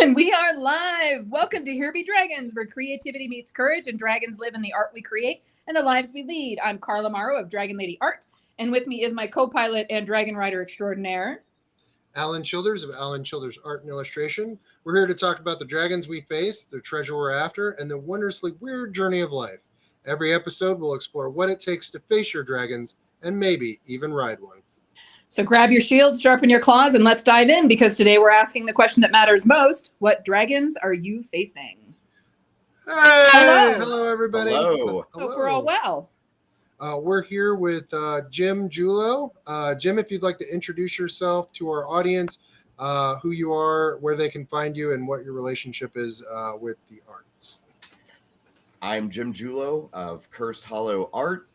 And we are live. Welcome to Here Be Dragons, where creativity meets courage and dragons live in the art we create and the lives we lead. I'm Carla Morrow of DragonLady Art, and with me is my co-pilot and dragon rider extraordinaire, Alan Childers of Alan Childers Art and Illustration. We're here to talk about the dragons we face, the treasure we're after, and the wondrously weird journey of life. Every episode will explore what it takes to face your dragons and maybe even ride one. So grab your shields, sharpen your claws, and let's dive in, because today we're asking the question that matters most. What dragons are you facing? Hey! Hello, everybody. Hello. Hope we're all well. We're here with Jim Julo. Jim, if you'd like to introduce yourself to our audience, who you are, where they can find you, and what your relationship is with the arts. I'm Jim Julo of Cursed Hollow Art.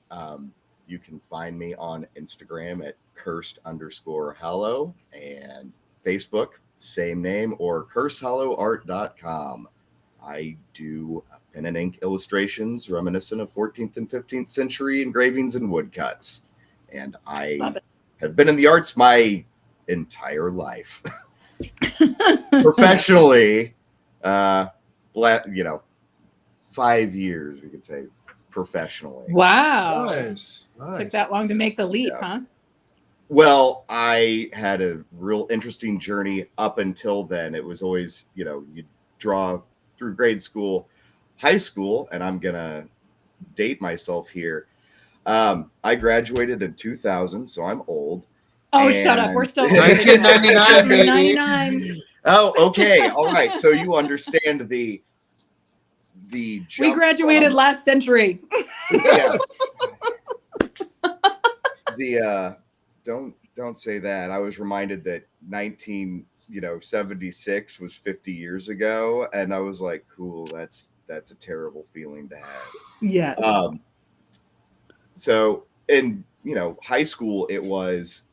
You can find me on Instagram at cursed_hollow and Facebook, same name, or cursedhollowart.com. I do pen and ink illustrations reminiscent of 14th and 15th century engravings and woodcuts. And I have been in the arts my entire life. Professionally, 5 years, we could say, professionally. Wow. Nice. Took that long to make the leap, huh? Well, I had a real interesting journey up until then. It was always, you draw through grade school, high school, and I'm going to date myself here. I graduated in 2000, so I'm old. Oh, shut up. We're still 1999, baby. 99. Oh, okay. All right. So you understand the We graduated last century. Yes. Don't say that. I was reminded that 1976 was 50 years ago, and I was like, cool, that's a terrible feeling to have. Yes. So in high school, it was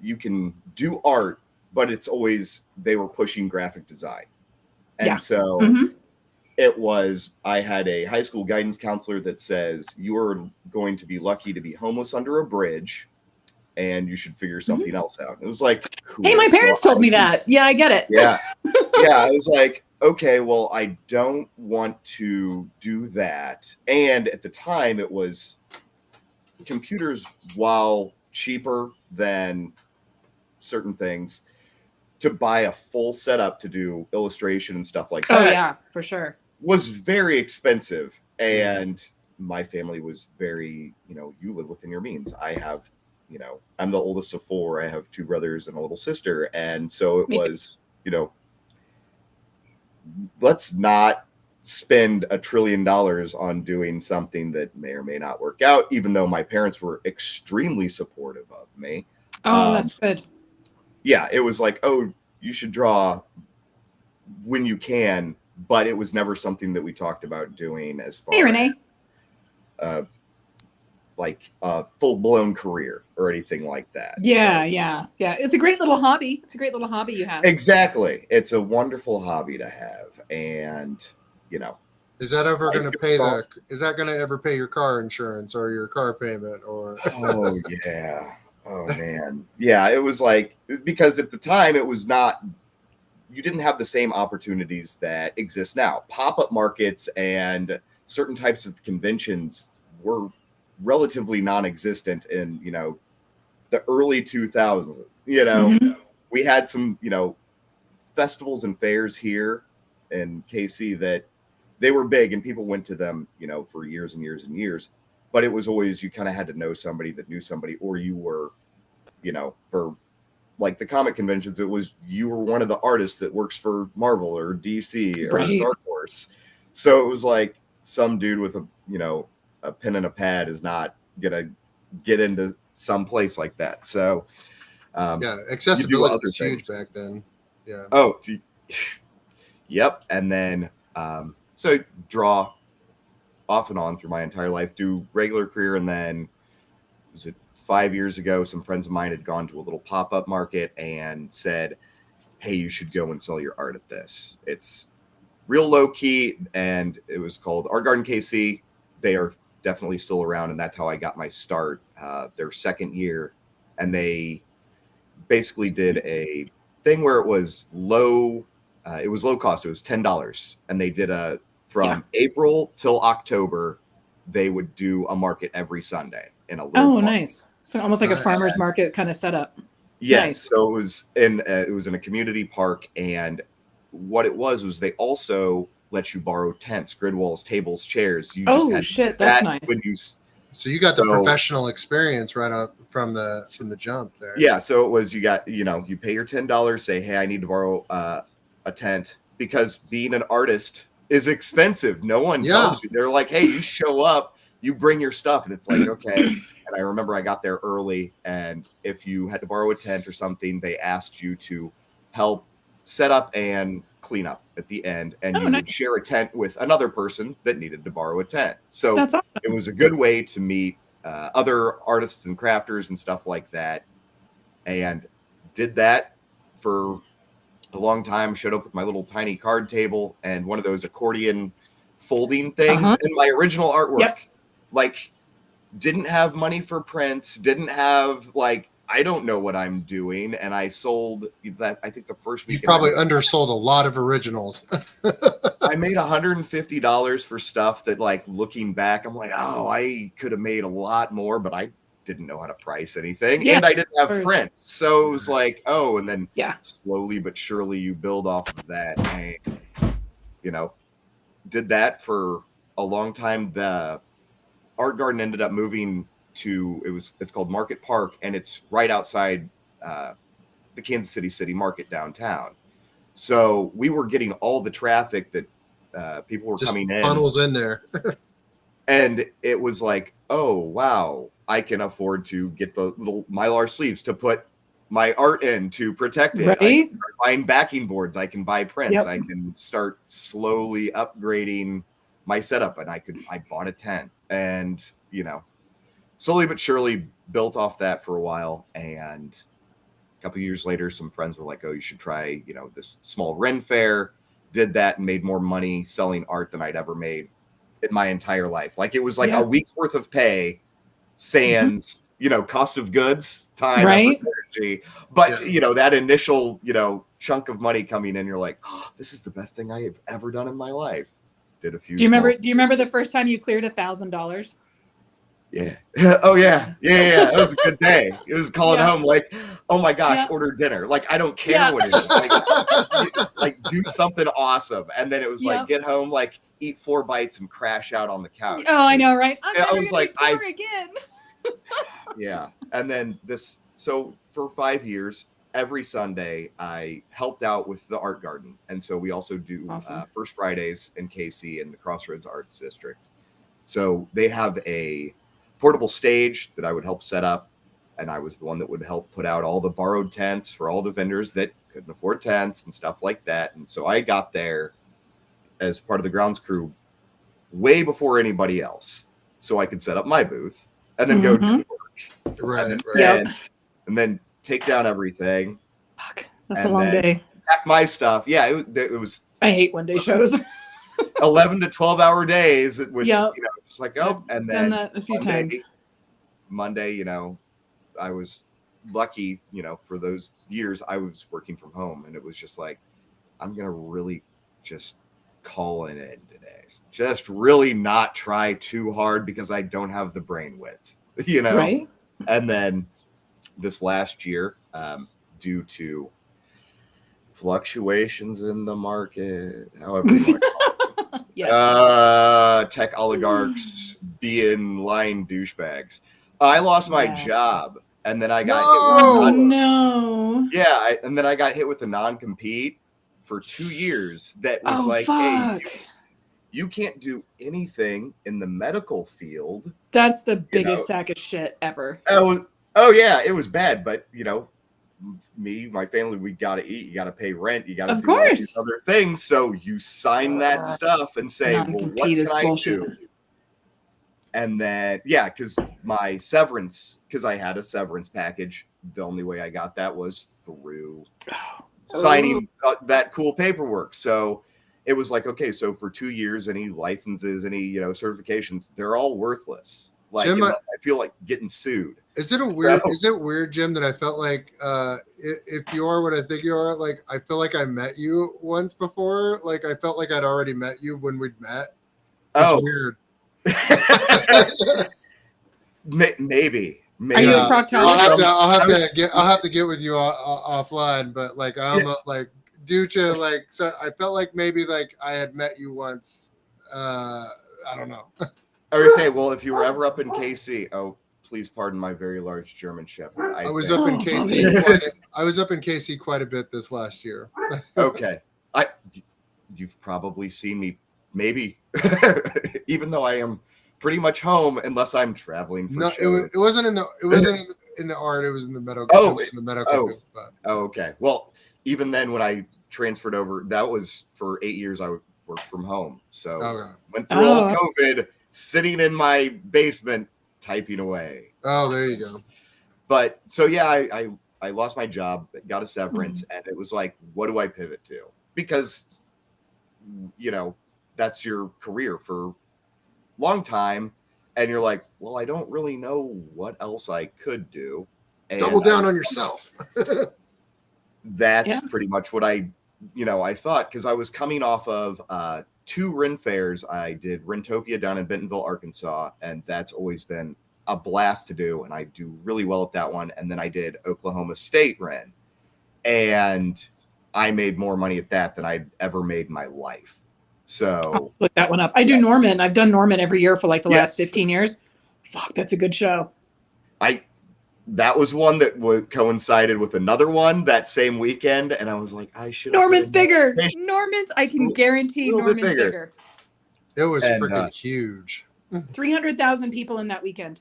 you can do art, but it's always they were pushing graphic design. And so it was, I had a high school guidance counselor that says, you are going to be lucky to be homeless under a bridge, and you should figure something else out. It was like, cool. Hey, my parents told me that. Yeah, I get it. Yeah. Yeah. I was like, okay, well, I don't want to do that. And at the time, it was computers, while cheaper than certain things, to buy a full setup to do illustration and stuff like that. Oh, yeah, for sure. Was very expensive. And my family was very, you live within your means. I have, I'm the oldest of 4. I have 2 brothers and a little sister. And so it was, let's not spend $1 trillion on doing something that may or may not work out, even though my parents were extremely supportive of me. Oh, that's good. Yeah, it was like, oh, you should draw when you can, but it was never something that we talked about doing as far as like a full-blown career or anything like that. Yeah. It's a great little hobby. It's a great little hobby you have. Exactly. It's a wonderful hobby to have. And, Is that ever going to pay is that going to ever pay your car insurance or your car payment or? Oh, yeah. Oh, man. Yeah, it was like, because at the time it was not, you didn't have the same opportunities that exist now. Pop-up markets and certain types of conventions were relatively non-existent in, the early 2000s. We had some, festivals and fairs here in KC that they were big and people went to them, for years and years and years. But it was always, you kind of had to know somebody that knew somebody, or you were, for like the comic conventions, it was, you were one of the artists that works for Marvel or DC or Dark Horse. So it was like some dude with a pen and a pad is not going to get into some place like that. So accessibility was huge back then. Yeah. Oh, yep. And then, so draw off and on through my entire life, do regular career. And then was it 5 years ago, some friends of mine had gone to a little pop-up market and said, hey, you should go and sell your art at this. It's real low key. And it was called Art Garden KC. They are definitely still around. And that's how I got my start, their second year. And they basically did a thing where it was low it was low cost. It was $10, and they did from April till October. They would do a market every Sunday in a little park. Nice. So almost like a farmer's market kind of setup. Yes. Nice. So it was in a community park, and what it was they also let you borrow tents, grid walls, tables, chairs. You just had shit, that's nice. So you got the professional experience right up from the jump there. Yeah. So it was, you pay your $10, say, hey, I need to borrow a tent, because being an artist is expensive. No one tells you. They're like, hey, you show up, you bring your stuff, and it's like, okay. And I remember I got there early, and if you had to borrow a tent or something, they asked you to help set up and clean up at the end, and you would share a tent with another person that needed to borrow a tent. So that's awesome. It was a good way to meet other artists and crafters and stuff like that, and did that for a long time. Showed up with my little tiny card table and one of those accordion folding things, and my original artwork. Like, didn't have money for prints, didn't have, like, I don't know what I'm doing, and I sold that. I think the first week you probably undersold a lot of originals. I made $150 for stuff that, like, looking back, I'm like, oh, I could have made a lot more, but I didn't know how to price anything, and I didn't have prints, so it was like, and then slowly but surely you build off of that, and did that for a long time. The art garden ended up moving to, it's called Market Park, and it's right outside the Kansas City Market downtown. So we were getting all the traffic that people were just coming in, funnels in there. and it was like, oh wow, I can afford to get the little Mylar sleeves to put my art in to protect it. Right? I can start buying backing boards, I can buy prints, I can start slowly upgrading my setup, and I bought a tent, and slowly but surely built off that for a while. And a couple of years later, some friends were like, oh, you should try, this small Ren fair. Did that and made more money selling art than I'd ever made in my entire life. Like, it was like a week's worth of pay, sans, cost of goods, time, effort, energy. But, that initial, chunk of money coming in, you're like, oh, this is the best thing I have ever done in my life. Did a few. Do you remember the first time you cleared $1,000? Yeah. Oh yeah. Yeah. That was a good day. It was calling home like, oh my gosh, order dinner. Like, I don't care what it is. Like, do something awesome. And then it was like, get home, like, eat 4 bites and crash out on the couch. Oh, I know, right? I was like, again. Yeah. And then so for 5 years, every Sunday I helped out with the art garden. And so we also do First Fridays in KC in the Crossroads Arts District. So they have a portable stage that I would help set up, and I was the one that would help put out all the borrowed tents for all the vendors that couldn't afford tents and stuff like that. And so I got there as part of the grounds crew way before anybody else, so I could set up my booth and then go do work. Right. And then take down everything. Fuck, that's a long day. Pack my stuff. Yeah, it was. I hate one day shows. 11 to 12-hour days. It would, just like, and then done that a few times. Monday, I was lucky, for those years I was working from home, and it was just like, I'm gonna really just call it in today. Just really not try too hard because I don't have the brain width, Right. And then this last year, due to fluctuations in the market, however you want to call it, tech oligarchs being lying douchebags, I lost my job, and then I got hit with and then I got hit with a non-compete for 2 years that was hey, you can't do anything in the medical field. That's the biggest sack of shit ever. Yeah, it was bad, but me, my family, we got to eat. You got to pay rent. You got to do all these other things. So you sign that stuff and say, well, what can I do? And then, because my severance, because I had a severance package, the only way I got that was through signing that cool paperwork. So it was like, okay, so for 2 years, any licenses, any, certifications, they're all worthless. like Jim, unless I feel like getting sued. Is it weird, Jim, that I felt like if you are what I think you are, like I feel like I met you once before. Like I felt like I'd already met you when we'd met. It's weird. Maybe. Are you a proctologist? I'll have to get with you offline. But like like due to like, so I felt like maybe like I had met you once. I don't know. I would say, well, if you were ever up in KC, please pardon my very large German Shepherd. I was up in KC quite a bit this last year. Okay. You've probably seen me, maybe, even though I am pretty much home unless I'm traveling for shows. It wasn't in the art. It was in the medical. Okay. Well, even then, when I transferred over, that was for 8 years. I worked from home, so went through all COVID, sitting in my basement typing away. Oh, there you go. But so yeah, I lost my job, got a severance, and it was like, what do I pivot to? Because that's your career for a long time, and you're like, well, I don't really know what else I could do. And double down on yourself. That's pretty much what I thought, because I was coming off of 2 Ren fairs. I did Rentopia down in Bentonville, Arkansas, and that's always been a blast to do, and I do really well at that one. And then I did Oklahoma State Ren, and I made more money at that than I'd ever made in my life. So I'll look that one up. I do Norman. I've done Norman every year for like the last 15 years. Fuck, that's a good show. That was one that coincided with another one that same weekend, and I was like, I should. Norman's bigger. I can guarantee Norman's bigger. It was freaking huge. 300,000 people in that weekend.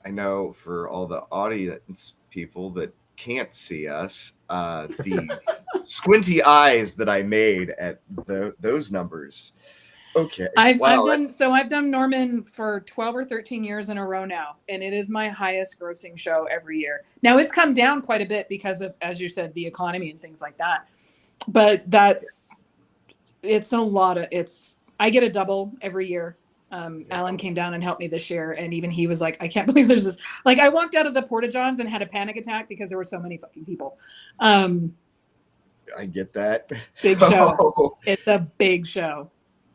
I know, for all the audience people that can't see us, the squinty eyes that I made at those numbers. Okay. I've done Norman for 12 or 13 years in a row now, and it is my highest grossing show every year. Now it's come down quite a bit because of, as you said, the economy and things like that. But it's a lot of, I get a double every year. Alan came down and helped me this year, and even he was like, I can't believe there's this, like, I walked out of the Porta-Johns and had a panic attack because there were so many fucking people. I get that. Big show. It's a big show.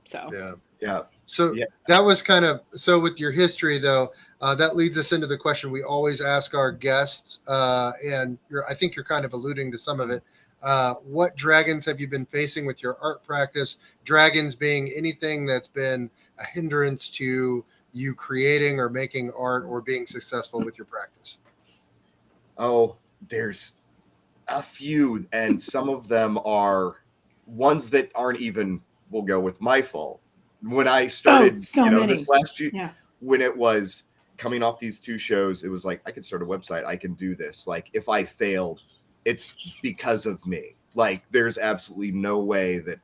So yeah. So that was kind of, so with your history though, that leads us into the question we always ask our guests, and I think you're kind of alluding to some of it. What dragons have you been facing with your art practice? Dragons being anything that's been a hindrance to you creating or making art or being successful with your practice. Oh, there's a few, and some of them are ones that aren't even, will go with my fault. When I started, this last year, when it was coming off these 2 shows, it was like, I could start a website. I can do this. Like, if I failed, it's because of me. Like, there's absolutely no way that,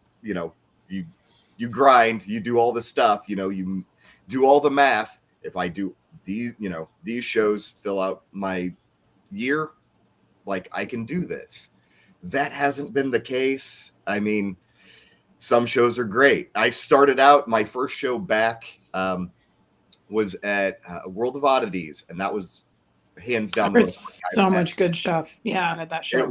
you grind, you do all the stuff, you do all the math. If I do these shows fill out my year, like, I can do this. That hasn't been the case. I mean, some shows are great. I started out, my first show back was at World of Oddities, and that was hands down. So much good stuff. Yeah, at that show. It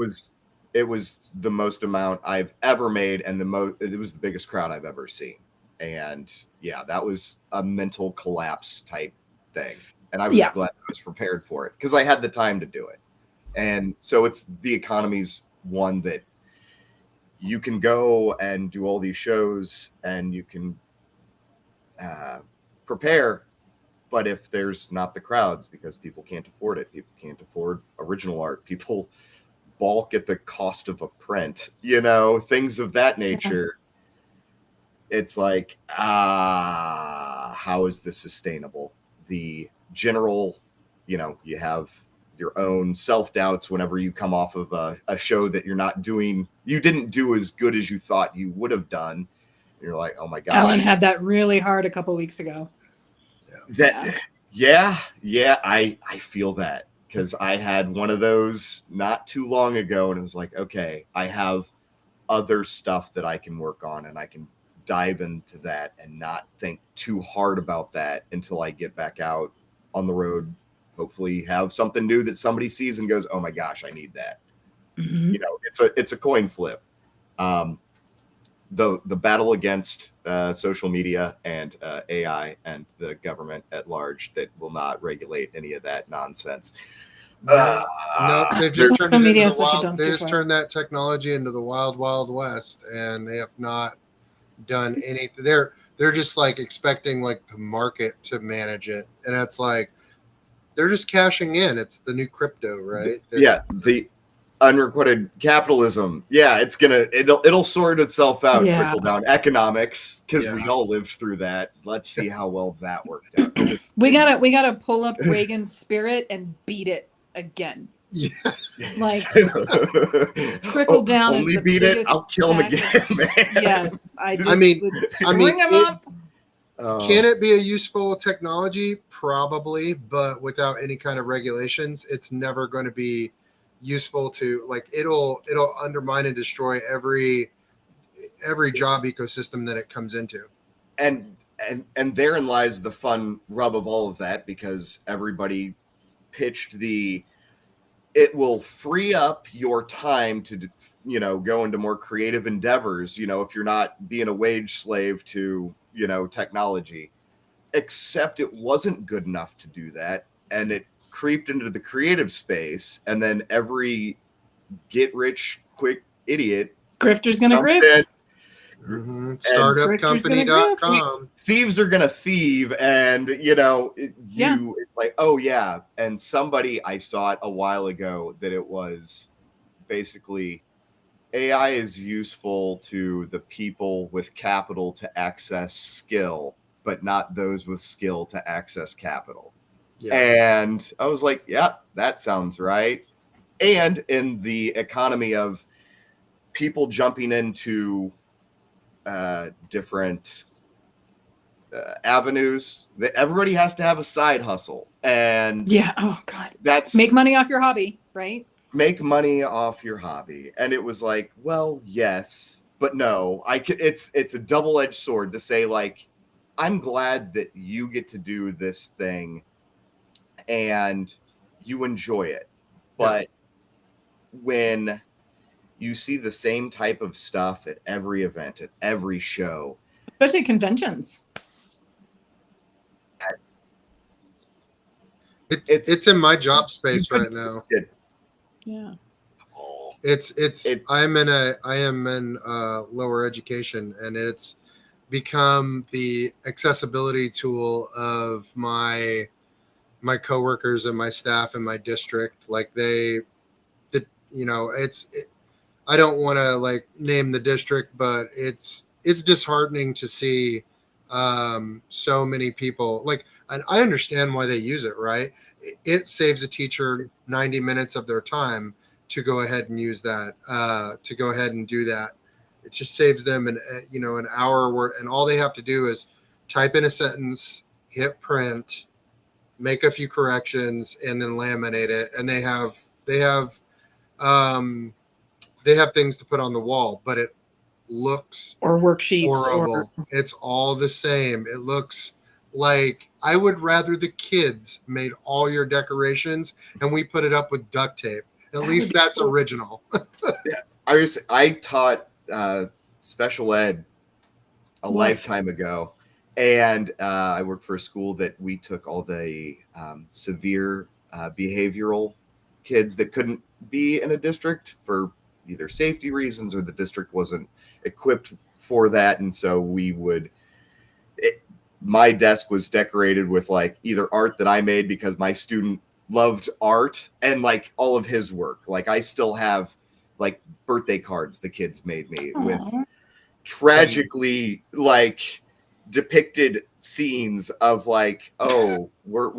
was the most amount I've ever made, and it was the biggest crowd I've ever seen. And that was a mental collapse type thing. And I was glad I was prepared for it because I had the time to do it. And so it's the economy's one that you can go and do all these shows and you can prepare. But if there's not the crowds, because people can't afford it, people can't afford original art, people balk at the cost of a print, things of that nature. It's like, how is this sustainable? The general, you have your own self-doubts whenever you come off of a show that you didn't do as good as you thought you would have done. And you're like, oh my gosh. Alan had that really hard a couple weeks ago. I feel that, because I had one of those not too long ago, and it was like, okay, I have other stuff that I can work on, and I can dive into that and not think too hard about that until I get back out on the road. Hopefully have something new that somebody sees and goes, oh my gosh, I need that. Mhm. It's a coin flip. The battle against social media and AI and the government at large that will not regulate any of that nonsense. Nope, they've just Social turned it media into is the such a wild. They dumpster just fire. turned that technology into the wild, wild west, and they have not done anything. They're just like expecting like the market to manage it, and it's like they're just cashing in. It's the new crypto, right? The unrequited capitalism. Yeah, it'll sort itself out, Yeah. trickle down economics, because we Yeah. all lived through that. Let's see how well that worked out. We gotta pull up Reagan's spirit and beat it again. Yeah. Like trickle down is Only the beat it. biggest I'll kill him sack again, man. Yes, I just mean- would I mean, string 'em up. Can it be a useful technology? Probably, but without any kind of regulations, it's never going to be useful to like it'll undermine and destroy every job ecosystem that it comes into. And therein lies the fun rub of all of that, because everybody pitched it will free up your time to go into more creative endeavors, if you're not being a wage slave to technology. Except it wasn't good enough to do that, and it creeped into the creative space, and then every get rich quick idiot Grifter's gonna jumped grift. in. Startupcompany.com. Thieves are gonna thieve, and it's like, oh yeah. And somebody, I saw it a while ago, that it was basically AI is useful to the people with capital to access skill, but not those with skill to access capital. Yeah. And I was like, yeah, that sounds right. And in the economy of people jumping into different avenues, that everybody has to have a side hustle. And Yeah. Oh God. that's Make money off your hobby, right? make money off your hobby. And it was like, well, yes, but no. It's a double-edged sword to say, like, I'm glad that you get to do this thing and you enjoy it. But when you see the same type of stuff at every event, at every show, Especially conventions. It's in my job space right now. Yeah. I am in lower education, and it's become the accessibility tool of my coworkers and my staff in my district. Like I don't want to like name the district, but it's disheartening to see so many people like, and I understand why they use it, right? It saves a teacher 90 minutes of their time to go ahead and use that, to go ahead and do that. It just saves them an hour where, and all they have to do is type in a sentence, hit print, make a few corrections, and then laminate it. And they have things to put on the wall, but it looks Or worksheets. horrible. It's all the same. It looks like I would rather the kids made all your decorations and we put it up with duct tape. At least that's original. I taught special ed a lifetime ago, and I worked for a school that we took all the severe behavioral kids that couldn't be in a district for either safety reasons or the district wasn't equipped for that. And so my desk was decorated with like either art that I made because my student loved art, and like all of his work. Like I still have like birthday cards the kids made me with tragically like depicted scenes of like, oh, we're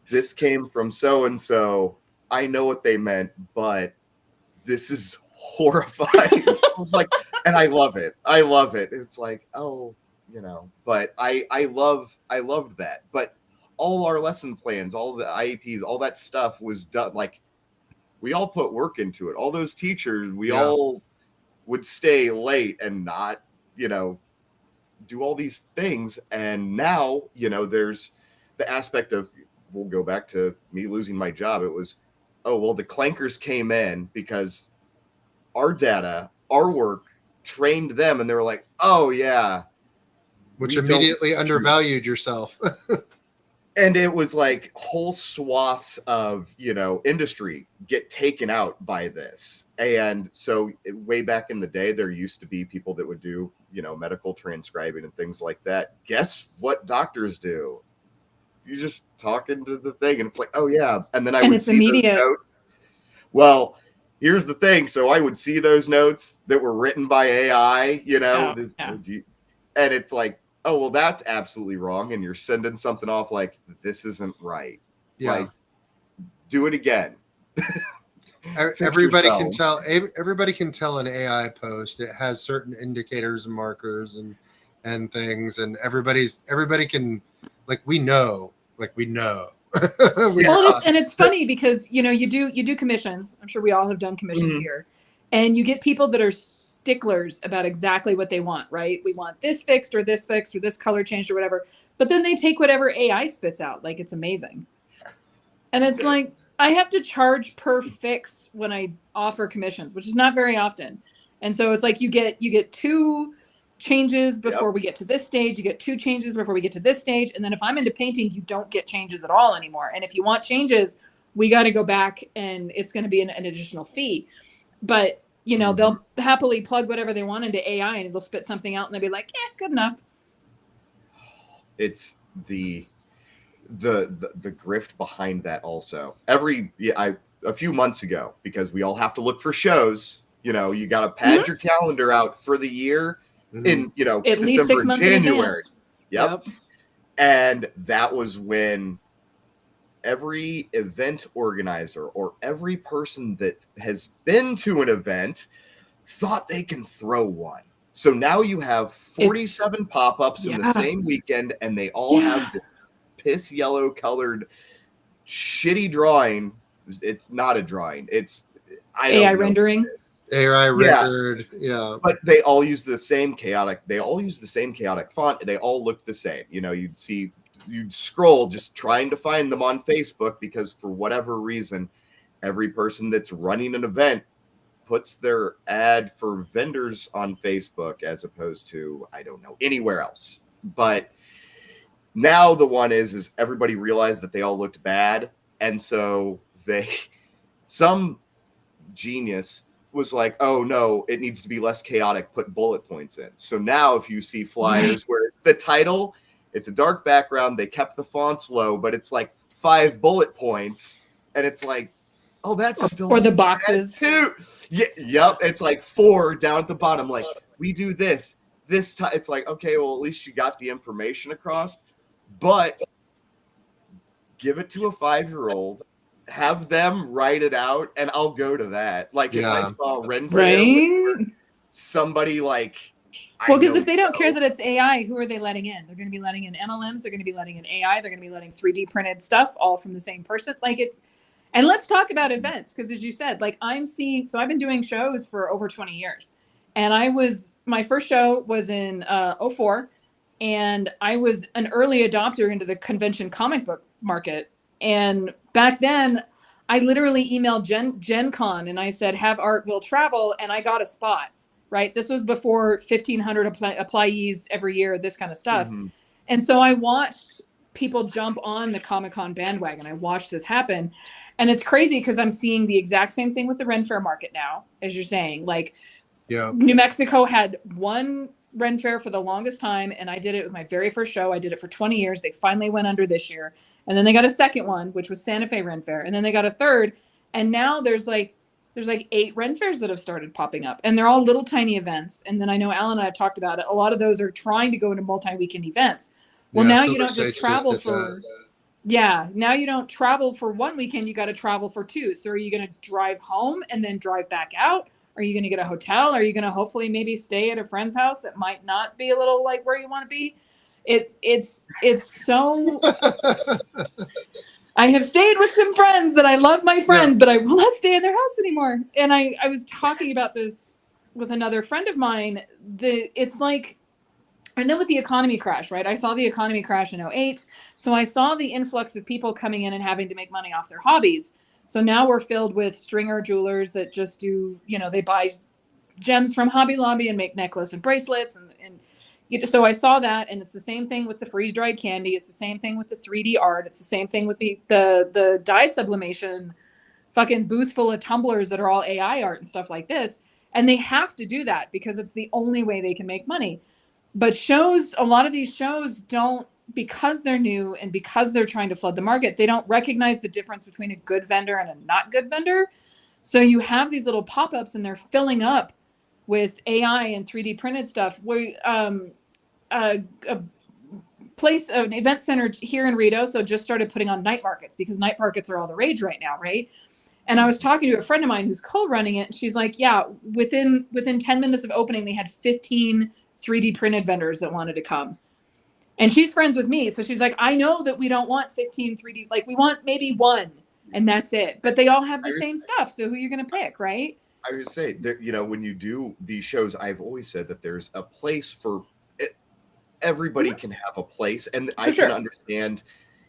this came from so and so. I know what they meant, but this is horrifying. I was like, and I love it. It's like, oh, but I loved that. But all our lesson plans, all the IEPs, all that stuff was done. Like we all put work into it. All those teachers, we all would stay late and not do all these things. And now, there's the aspect of, we'll go back to me losing my job. It was, oh, well, the clankers came in because our data, our work trained them, and they were like, oh yeah. Which immediately undervalued yourself. And it was like whole swaths of, industry get taken out by this. And so way back in the day, there used to be people that would do, medical transcribing and things like that. Guess what doctors do? You just talk into the thing and it's like, oh yeah. And then I would see immediate. Those notes. Well, here's the thing. So I would see those notes that were written by AI, and it's like, oh, well, that's absolutely wrong. And you're sending something off like, this isn't right. Yeah. Like, do it again. Everybody can tell. Everybody can tell an AI post. It has certain indicators and markers and things. And everybody can, we know. It's funny because, you do commissions. I'm sure we all have done commissions here. And you get people that are sticklers about exactly what they want, right? We want this fixed or this color changed or whatever. But then they take whatever AI spits out. Like, it's amazing. And it's like, I have to charge per fix when I offer commissions, which is not very often. And so it's like you get 2 changes before we get to this stage. You get 2 changes before we get to this stage. And then if I'm into painting, you don't get changes at all anymore. And if you want changes, we got to go back and it's going to be an additional fee. But, they'll happily plug whatever they want into AI and it'll spit something out and they'll be like, yeah, good enough. It's the grift behind that also. A few months ago, because we all have to look for shows, you got to pad your calendar out for the year in, at December least 6 months and January. In advance. Yep. And that was when every event organizer or every person that has been to an event thought they can throw one. So now you have 47 pop-ups in the same weekend, and they all have this piss yellow colored shitty drawing. It's not a drawing. It's AI rendering. AI rendered, yeah. But they all use the same chaotic font. They all look the same. You'd scroll just trying to find them on Facebook because for whatever reason, every person that's running an event puts their ad for vendors on Facebook as opposed to, I don't know, anywhere else. But now the one is everybody realized that they all looked bad. And so some genius was like, oh no, it needs to be less chaotic, put bullet points in. So now if you see flyers where it's the title, it's a dark background, they kept the fonts low, but it's like 5 bullet points, and it's like, oh, that's still or the boxes too. Yeah, yep. It's like 4 down at the bottom. Like, we do this time. It's like, okay, well, at least you got the information across, but give it to a 5-year-old, have them write it out, and I'll go to that. Like, if I saw somebody like. Well, because if they don't care that it's AI, who are they letting in? They're going to be letting in MLMs. They're going to be letting in AI. They're going to be letting 3D printed stuff all from the same person. And let's talk about events. Because as you said, so I've been doing shows for over 20 years. And my first show was in 2004. And I was an early adopter into the convention comic book market. And back then, I literally emailed Gen Con and I said, have art will travel. And I got a spot. Right. This was before 1,500 applicyees every year, this kind of stuff. Mm-hmm. And so I watched people jump on the Comic-Con bandwagon. I watched this happen. And it's crazy because I'm seeing the exact same thing with the Ren Fair market now, as you're saying. New Mexico had one Ren Fair for the longest time. And I did it. It was my very first show. I did it for 20 years. They finally went under this year. And then they got a second one, which was Santa Fe Ren Fair. And then they got a third. And now there's 8 Ren Fairs that have started popping up, and they're all little tiny events. And then I know Alan and I have talked about it. A lot of those are trying to go into multi-weekend events. Well, now you don't just travel for, now you don't travel for 1 weekend. You got to travel for 2. So are you going to drive home and then drive back out? Are you going to get a hotel? Are you going to hopefully maybe stay at a friend's house that might not be a little like where you want to be? It's so... I have stayed with some friends that I love my friends, but I will not stay in their house anymore. And I was talking about this with another friend of mine, it's like, and then with the economy crash, right? I saw the economy crash in '08. So I saw the influx of people coming in and having to make money off their hobbies. So now we're filled with stringer jewelers that just do, they buy gems from Hobby Lobby and make necklace and bracelets. So I saw that, and it's the same thing with the freeze-dried candy. It's the same thing with the 3D art. It's the same thing with the dye sublimation fucking booth full of tumblers that are all AI art and stuff like this. And they have to do that because it's the only way they can make money. But a lot of these shows don't, because they're new and because they're trying to flood the market, they don't recognize the difference between a good vendor and a not good vendor. So you have these little pop-ups and they're filling up with AI and 3D printed stuff. An event center here in Rito, so just started putting on night markets because night markets are all the rage right now, right? And I was talking to a friend of mine who's co-running it, and she's like, yeah, within 10 minutes of opening, they had 15 3D printed vendors that wanted to come. And she's friends with me. So she's like, I know that we don't want 15 3D, like we want maybe one and that's it. But they all have the same stuff. So who are you going to pick, right? I would say that, when you do these shows, I've always said that there's a place for it. Everybody can have a place. And I can understand,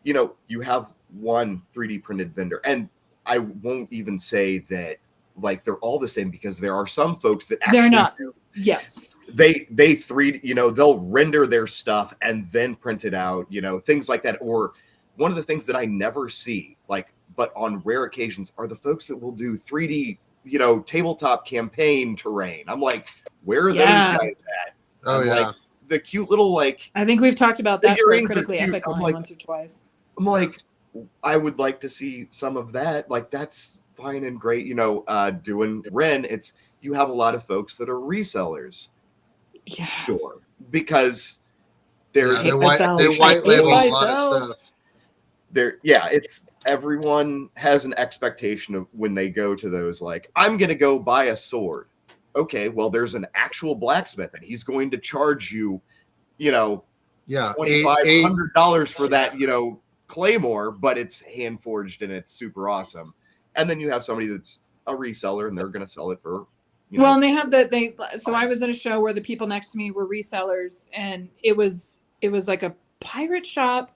you have one 3D printed vendor. And I won't even say that like they're all the same because there are some folks that actually they're not. Yes. They they'll render their stuff and then print it out, things like that. Or one of the things that I never see, but on rare occasions, are the folks that will do 3D, tabletop campaign terrain. I'm like, where are those guys at? Oh, like, the cute little I think we've talked about that for a Critically Epic line once or twice. I'm like, I would like to see some of that. Like, that's fine and great. Doing Ren, you have a lot of folks that are resellers. Yeah. Sure. Because there's they white label a lot of stuff. It's everyone has an expectation of when they go to those, like, I'm gonna go buy a sword. Okay, well, there's an actual blacksmith and he's going to charge you, $2,500 for that, claymore, but it's hand forged and it's super awesome. And then you have somebody that's a reseller and they're gonna sell it for and they have so I was at a show where the people next to me were resellers, and it was like a pirate shop,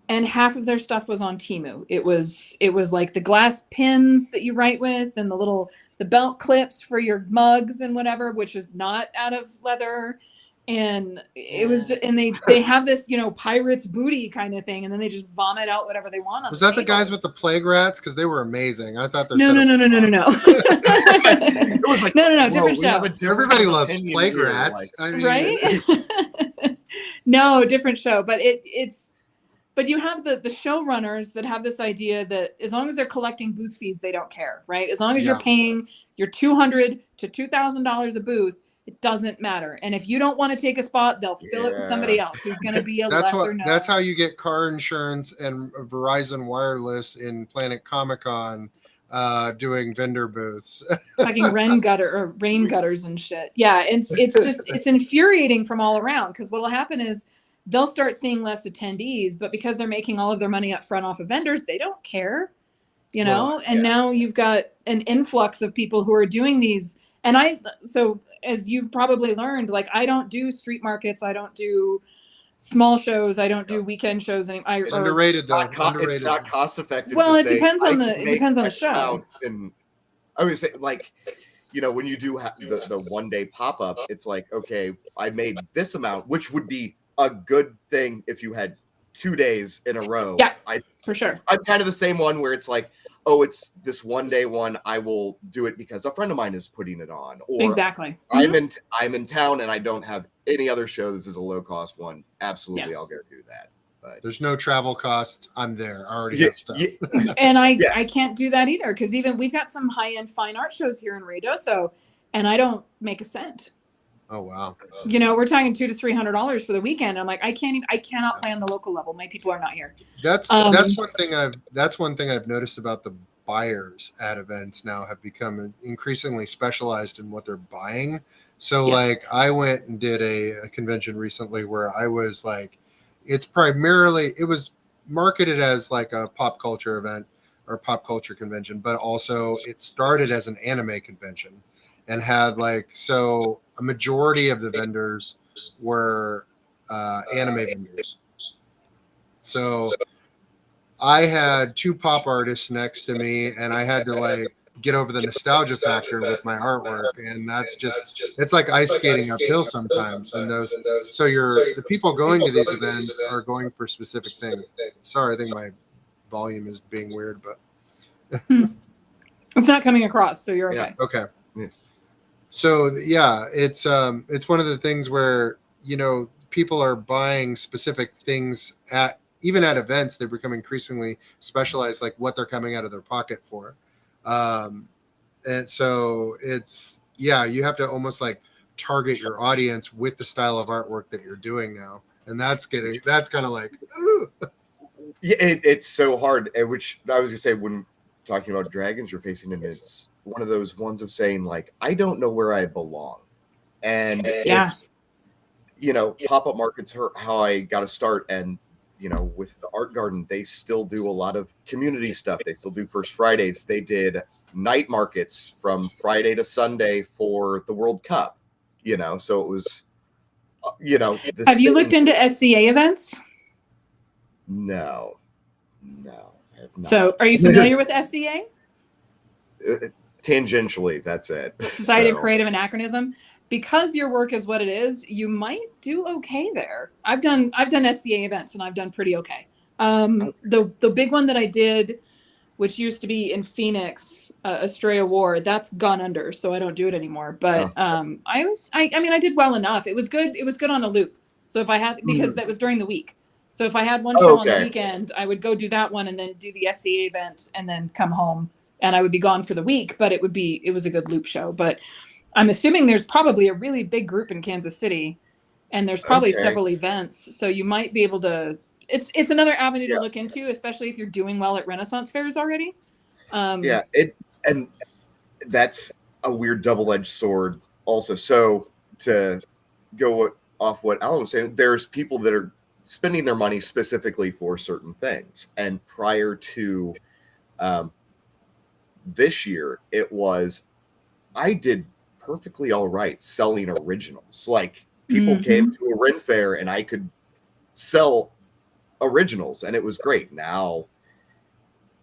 and half of their stuff was on Temu. It was like the glass pins that you write with and the belt clips for your mugs and whatever, which is not out of leather. And it was and they have this, pirate's booty kind of thing, and then they just vomit out whatever they want on Was that the guys with the plague rats? Because they were amazing. I thought no. It was like, no, different show. Everybody loves plague rats. Right? No, different show. But but you have the showrunners that have this idea that as long as they're collecting booth fees, they don't care, right? As long as you're paying your $200 to $2,000 a booth, it doesn't matter. And if you don't want to take a spot, they'll fill it with somebody else who's going to be a lesser known. That's how you get car insurance and Verizon Wireless in Planet Comic-Con doing vendor booths. Fucking rain gutters and shit. Yeah, it's infuriating from all around, because what'll happen is they'll start seeing less attendees, but because they're making all of their money up front off of vendors, they don't care. Now you've got an influx of people who are doing these. And so as you've probably learned, like, I don't do street markets. I don't do small shows. I don't do weekend shows anymore. It's underrated, though. It's not cost effective. Well, it depends on the show. And I would say, like, when you do the 1 day pop up, it's like, okay, I made this amount, which would be a good thing if you had 2 days in a row. Yeah, for sure. I'm kind of the same one where it's like, oh, it's this 1 day one. I will do it because a friend of mine is putting it on. Or exactly. I'm in town and I don't have any other show. This is a low cost one. Absolutely, yes. I'll go do that. But there's no travel costs. I'm there. I already have stuff. And I can't do that either, because even we've got some high end fine art shows here in Reynosa, and I don't make a cent. Oh wow! We're talking $200 to $300 for the weekend. I'm like, I cannot play on the local level. My people are not here. That's one thing I've noticed about the buyers at events now have become increasingly specialized in what they're buying. So like, I went and did a convention recently where I was like, it was marketed as like a pop culture event or pop culture convention, but also it started as an anime convention. and had like, so a majority of the vendors were anime vendors. So I had 2 pop artists next to me, and I had to like get over the nostalgia factor with my artwork, and that's just, it's like ice skating uphill sometimes. And those, so the people going to these events are going for specific things. Sorry, I think my volume is being weird, but it's not coming across, so you're okay. Yeah, okay. Yeah. So yeah, it's one of the things where, you know, people are buying specific things even at events. They become increasingly specialized, like what they're coming out of their pocket for. And so it's, yeah, you have to almost like target your audience with the style of artwork that you're doing now. And that's kind of like, ooh. Yeah, it's so hard. Which I was gonna say, when talking about dragons you're facing, and it's one of those ones of saying like, I don't know where I belong. And it's, you know, pop-up markets are how I got to start. And, you know, with the art garden, they still do a lot of community stuff. They still do First Fridays. They did night markets from Friday to Sunday for the World Cup, you know, so it was, you know. Have you looked into SCA events? No, I have not. So are you familiar with SCA? Tangentially, that's it. Society of Creative Anachronism. Because your work is what it is, you might do okay there. I've done SCA events, and I've done pretty okay. The big one that I did, which used to be in Phoenix, Estrella War, that's gone under, so I don't do it anymore. But I did well enough. It was good. It was good on a loop. So if I had, because that was during the week. So if I had one show on the weekend, I would go do that one and then do the SCA event and then come home, and I would be gone for the week. But it was a good loop show. But I'm assuming there's probably a really big group in Kansas City, and there's probably several events. So you might be able to. It's another avenue to look into, especially if you're doing well at Renaissance fairs already. And that's a weird double-edged sword also. So to go off what Alan was saying, there's people that are spending their money specifically for certain things. And prior to this year, I did perfectly all right selling originals. Like, people came to a Ren fair and I could sell originals, and it was great. Now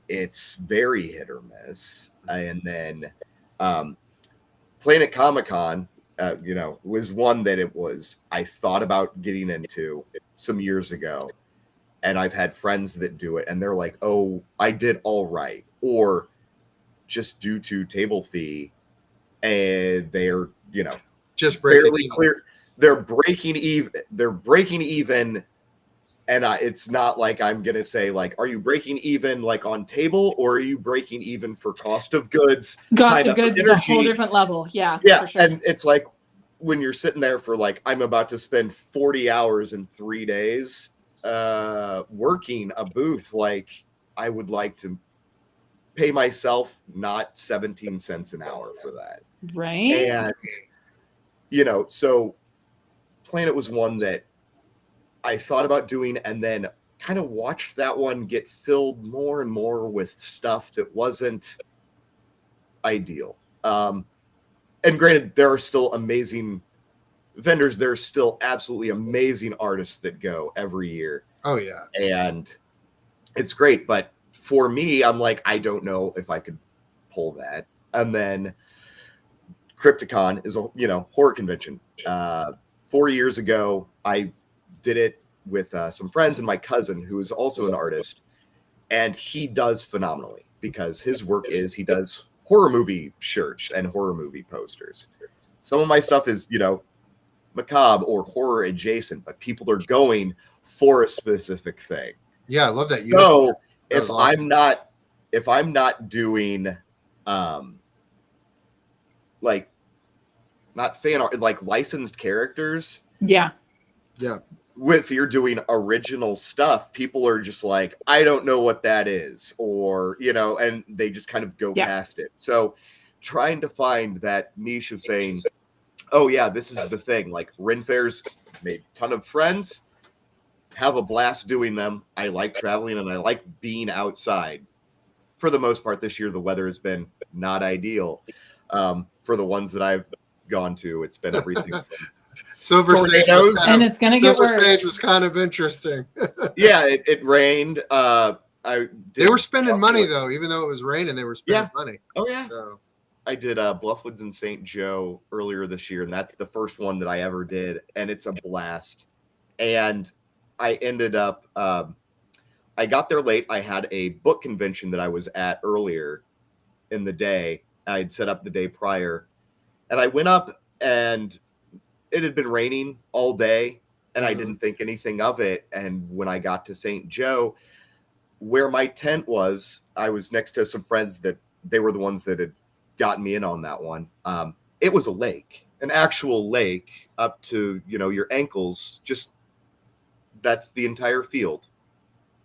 it's very hit or miss. And then Planet Comic-Con, was one that I thought about getting into some years ago, and I've had friends that do it, and they're like, oh, I did all right, or just due to table fee, and they're, just barely clear. They're breaking even. And it's not like I'm going to say, like, are you breaking even like on table, or are you breaking even for cost of goods? Cost of goods is a whole different level. Yeah. Yeah. For sure. And it's like, when you're sitting there for like, I'm about to spend 40 hours in 3 days working a booth, like, I would like to pay myself not 17 cents an hour for that. Right. And, so Planet was one that I thought about doing, and then kind of watched that one get filled more and more with stuff that wasn't ideal. And granted, there are still amazing vendors. There's still absolutely amazing artists that go every year. Oh yeah. And it's great. But for me, I'm like, I don't know if I could pull that. And then Crypticon is a, horror convention. 4 years ago, I did it with some friends and my cousin, who is also an artist, and he does phenomenally, because his work is, he does horror movie shirts and horror movie posters. Some of my stuff is, macabre or horror adjacent, but people are going for a specific thing. Yeah, I love that. So if I'm not doing like, not fan art, like licensed characters. Yeah. If you're doing original stuff, people are just like, I don't know what that is, or, and they just kind of go past it. So trying to find that niche of saying, oh yeah, this is the thing. Like, Ren fairs, made a ton of friends, have a blast doing them. I like traveling and I like being outside. For the most part this year, the weather has been not ideal. for the ones that I've gone to. It's been everything from Silver Sage tornadoes. was kind And of, it's gonna get Silver worse. Stage was kind of interesting. Yeah, it rained. They were spending money though, even though it was raining. They were spending money. Oh yeah. So. I did Bluffwoods in St. Joe earlier this year, and that's the first one that I ever did, and it's a blast. And I ended up, I got there late. I had a book convention that I was at earlier in the day. I had set up the day prior, and I went up, and it had been raining all day, and I didn't think anything of it. And when I got to St. Joe, where my tent was, I was next to some friends that they were the ones that had gotten me in on that one. It was a lake, an actual lake up to, your ankles. Just that's the entire field.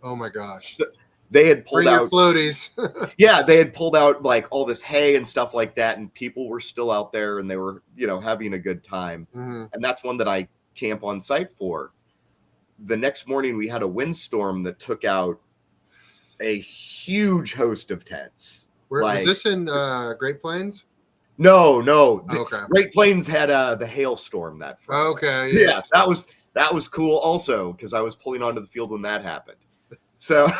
Oh my gosh. So they had pulled Bring out your floaties. yeah, they had pulled out like all this hay and stuff like that, and people were still out there, and they were, having a good time. And that's one that I camp on site for. The next morning we had a windstorm that took out a huge host of tents. Where was this in Great Plains? No. Okay. Great Plains had the hailstorm that Friday. Okay. Yeah, that was cool also, because I was pulling onto the field when that happened. So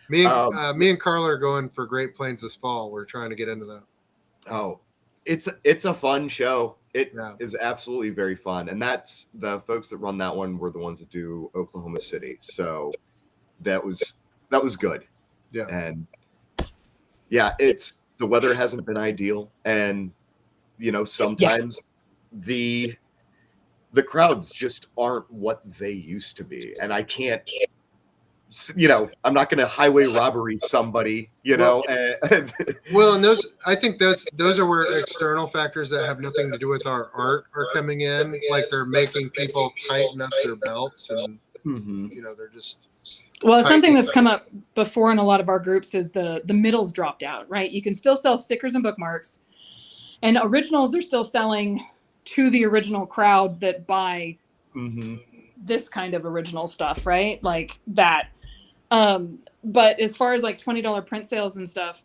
me and Carla are going for Great Plains this fall. We're trying to get into that. Oh, it's a fun show. It is absolutely very fun. And that's the folks that run that one were the ones that do Oklahoma City. So that was good. Yeah. And yeah, the weather hasn't been ideal, and sometimes the crowds just aren't what they used to be, and I can't. I'm not going to highway robbery somebody. Well, and I think those are where external factors that have nothing to do with our art are coming in. Like they're making people tighten up their belts, and they're just. Well, something that's come up before in a lot of our groups is the middles dropped out, right? You can still sell stickers and bookmarks, and originals are still selling to the original crowd that buy this kind of original stuff, right? Like that. But as far as like $20 print sales and stuff,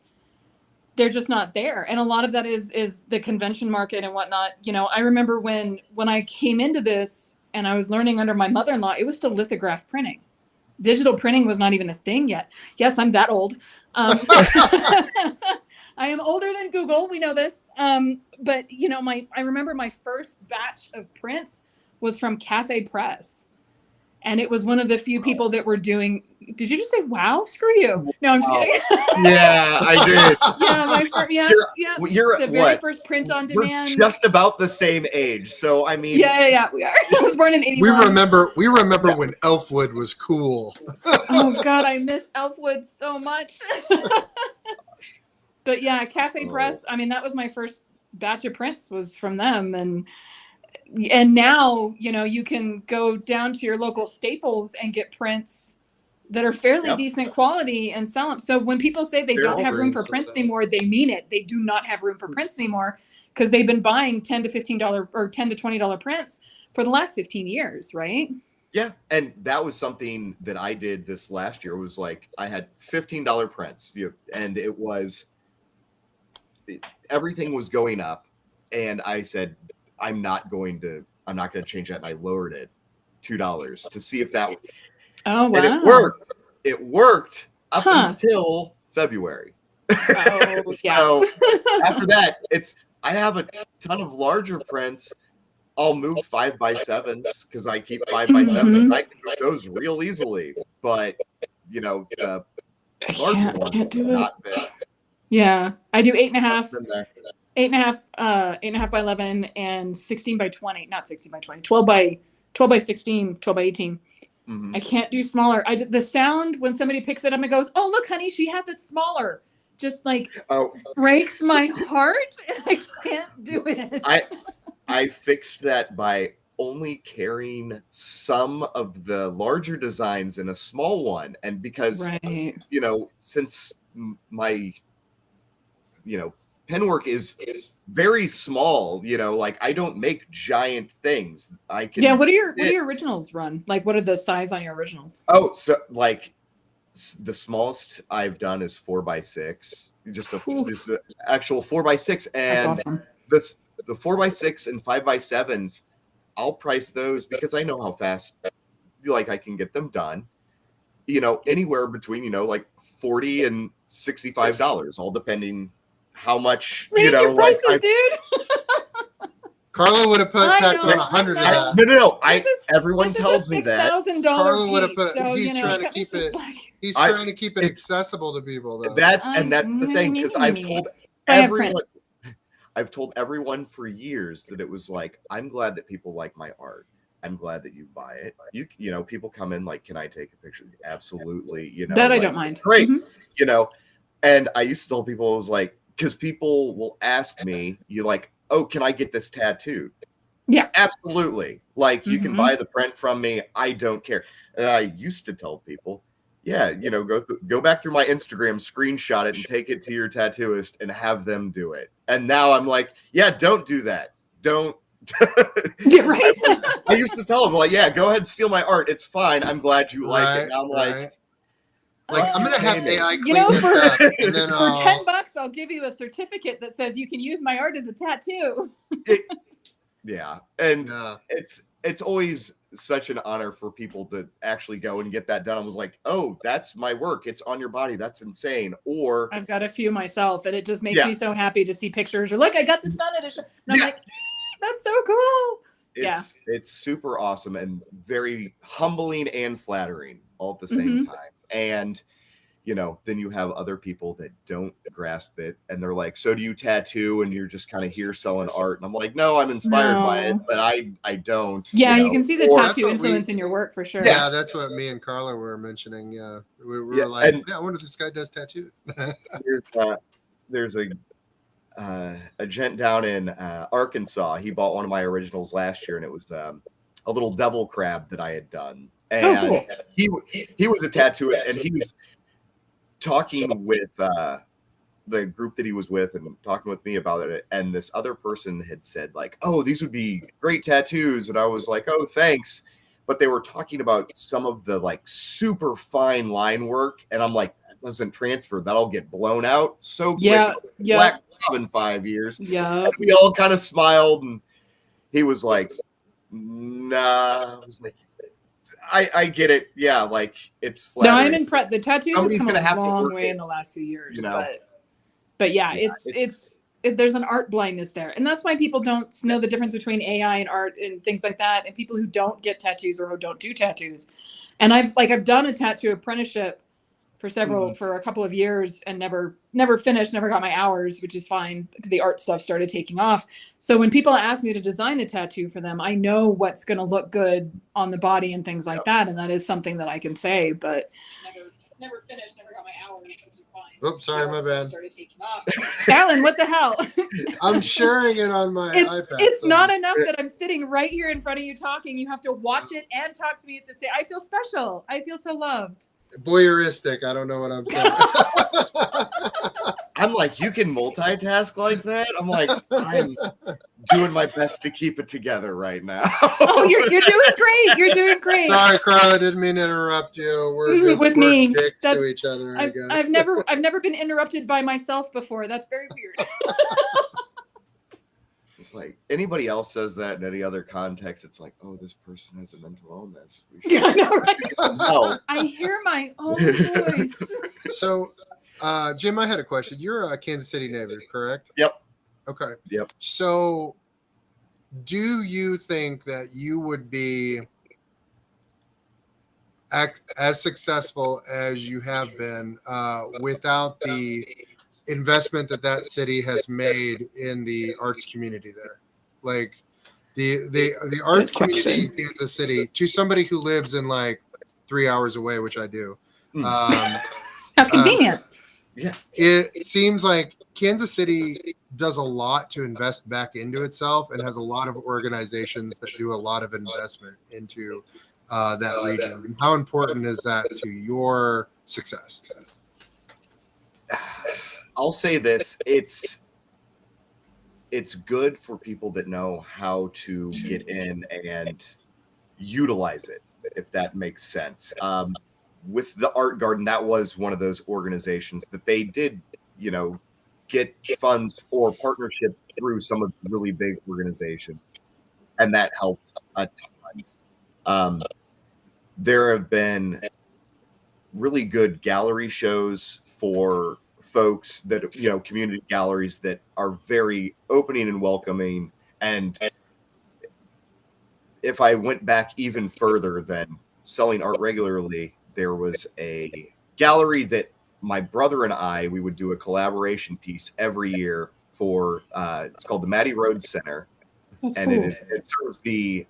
they're just not there. And a lot of that is the convention market and whatnot. I remember when I came into this and I was learning under my mother-in-law, it was still lithograph printing. Digital printing was not even a thing yet. Yes, I'm that old. I am older than Google. We know this. But I remember my first batch of prints was from Cafe Press. And it was one of the few people that were doing. Did you just say, wow, screw you? No, I'm just kidding. Yeah, I did. You're the very first print on demand. We're just about the same age. So, I mean. Yeah, we are. I was born in 81. We remember when Elfwood was cool. Oh, God, I miss Elfwood so much. But yeah, Cafe Press, I mean, that was my first batch of prints was from them. And now, you can go down to your local Staples and get prints that are fairly decent quality and sell them. So when people say they don't have room for prints anymore, they mean it. They do not have room for prints anymore because they've been buying $10 to $15 or $10 to $20 prints for the last 15 years, right? Yeah, and that was something that I did this last year. It was like I had $15 prints, and it was everything was going up, and I said, I'm not going to change that. And I lowered it $2 to see if that. Oh, wow. And it worked. It worked up until February. Oh, So after that, I have a ton of larger prints. I'll move 5x7s because I keep 5x7s. I can do those real easily, but the larger ones can't do not it. bad. Yeah, I do 8.5. 8.5 by 11 and 16 by 20, not 16 by 20, 12 by 16, 12 by 18. I can't do smaller. The sound when somebody picks it up and goes, oh, look, honey, she has it smaller. Just breaks my heart. And I can't do it. I fixed that by only carrying some of the larger designs in a small one. And because, since my, penwork is very small, I don't make giant things. I can. Yeah. What do your originals run? Like, what are the size on your originals? Oh, so the smallest I've done is 4x6. just an actual 4x6, and That's awesome. the 4x6 and 5x7s. I'll price those because I know how fast I can get them done. Anywhere between like $40 and $65, all depending how much Raise your prices, dude. Carla would have tacked on 100 of that. No. Everyone tells me that. $6,000 Carla would have piece, put. So, He's trying to keep it. He's trying to keep it accessible to people, though. That's the thing, because I've told everyone. I've told everyone for years that it was like, I'm glad that people like my art. I'm glad that you buy it. People come in like, can I take a picture? Absolutely. That I don't mind. Great. Mm-hmm. And I used to tell people, it was like, because people will ask me, oh, can I get this tattooed? Yeah, absolutely. You can buy the print from me. I don't care. And I used to tell people, yeah, go back through my Instagram, screenshot it, and take it to your tattooist and have them do it. And now I'm like, yeah, don't do that. Don't. Yeah, right. I used to tell them, yeah, go ahead and steal my art. It's fine. I'm glad you like it. And I'm like, I'm gonna have AI clean this up, and then for $10, I'll give you a certificate that says you can use my art as a tattoo. Yeah, and it's always such an honor for people to actually go and get that done. I was like, oh, that's my work. It's on your body. That's insane. Or I've got a few myself, and it just makes me so happy to see pictures. Or look, I got this done at a show. And I'm like, that's so cool. It's super awesome and very humbling and flattering all at the same time. And then you have other people that don't grasp it, and they're like, so do you tattoo? And you're just kind of here selling art. And I'm like, no, I'm inspired by it, but I don't. Yeah, you can see the tattoo influence in your work for sure. Yeah, that's what me and Carla were mentioning. Yeah, we were like, I wonder if this guy does tattoos. There's a gent down in Arkansas. He bought one of my originals last year, and it was a little devil crab that I had done. And he was a tattooist, and he was talking with the group that he was with and talking with me about it. And this other person had said, like, oh, these would be great tattoos. And I was like, oh, thanks. But they were talking about some of the super fine line work. And I'm like, that doesn't transfer. That'll get blown out so quick. Yeah. Black in 5 years. Yeah. And we all kind of smiled, and he was like, nah. I was like, I get it. Yeah, it's flattering. No, I'm impressed. The tattoos have come a long way in the last few years. But yeah, it's there's an art blindness there. And that's why people don't know the difference between AI and art and things like that, and people who don't get tattoos or who don't do tattoos. And I've done a tattoo apprenticeship for a couple of years and never finished, never got my hours, which is fine. The art stuff started taking off. So when people ask me to design a tattoo for them, I know what's going to look good on the body and things like that. And that is something that I can say, but never finished, never got my hours, which is fine. Oops, sorry, my bad. Started taking off. Alan, what the hell? I'm sharing it on my iPad. It's not enough that I'm sitting right here in front of you talking. You have to watch it and talk to me at the same. I feel special. I feel so loved. Voyeuristic. I don't know what I'm saying. I'm like, you can multitask like that? I'm like, I'm doing my best to keep it together right now. Oh, you're doing great. You're doing great. Sorry, Carla, didn't mean to interrupt you. We're dicks to each other, I guess. I've never been interrupted by myself before. That's very weird. It's like anybody else says that in any other context, it's like, oh, this person has a mental illness. Yeah, I know, right? No. I hear my own voice. So, Jim, I had a question. You're a Kansas City native, correct? Yep. Okay. Yep. So, do you think that you would be as successful as you have been without the investment that city has made in the arts community there? Like the arts community in Kansas City, to somebody who lives in 3 hours away, which I do. How convenient. Yeah. It seems like Kansas City does a lot to invest back into itself and has a lot of organizations that do a lot of investment into that region. How important is that to your success? I'll say this: it's good for people that know how to get in and utilize it, if that makes sense. With the Art Garden, that was one of those organizations that they did, get funds or partnerships through some of the really big organizations, and that helped a ton. There have been really good gallery shows for folks that, community galleries that are very opening and welcoming. And if I went back even further than selling art regularly, there was a gallery that my brother and we would do a collaboration piece every year for, it's called the Matty Rhodes Center. That's and cool. it serves the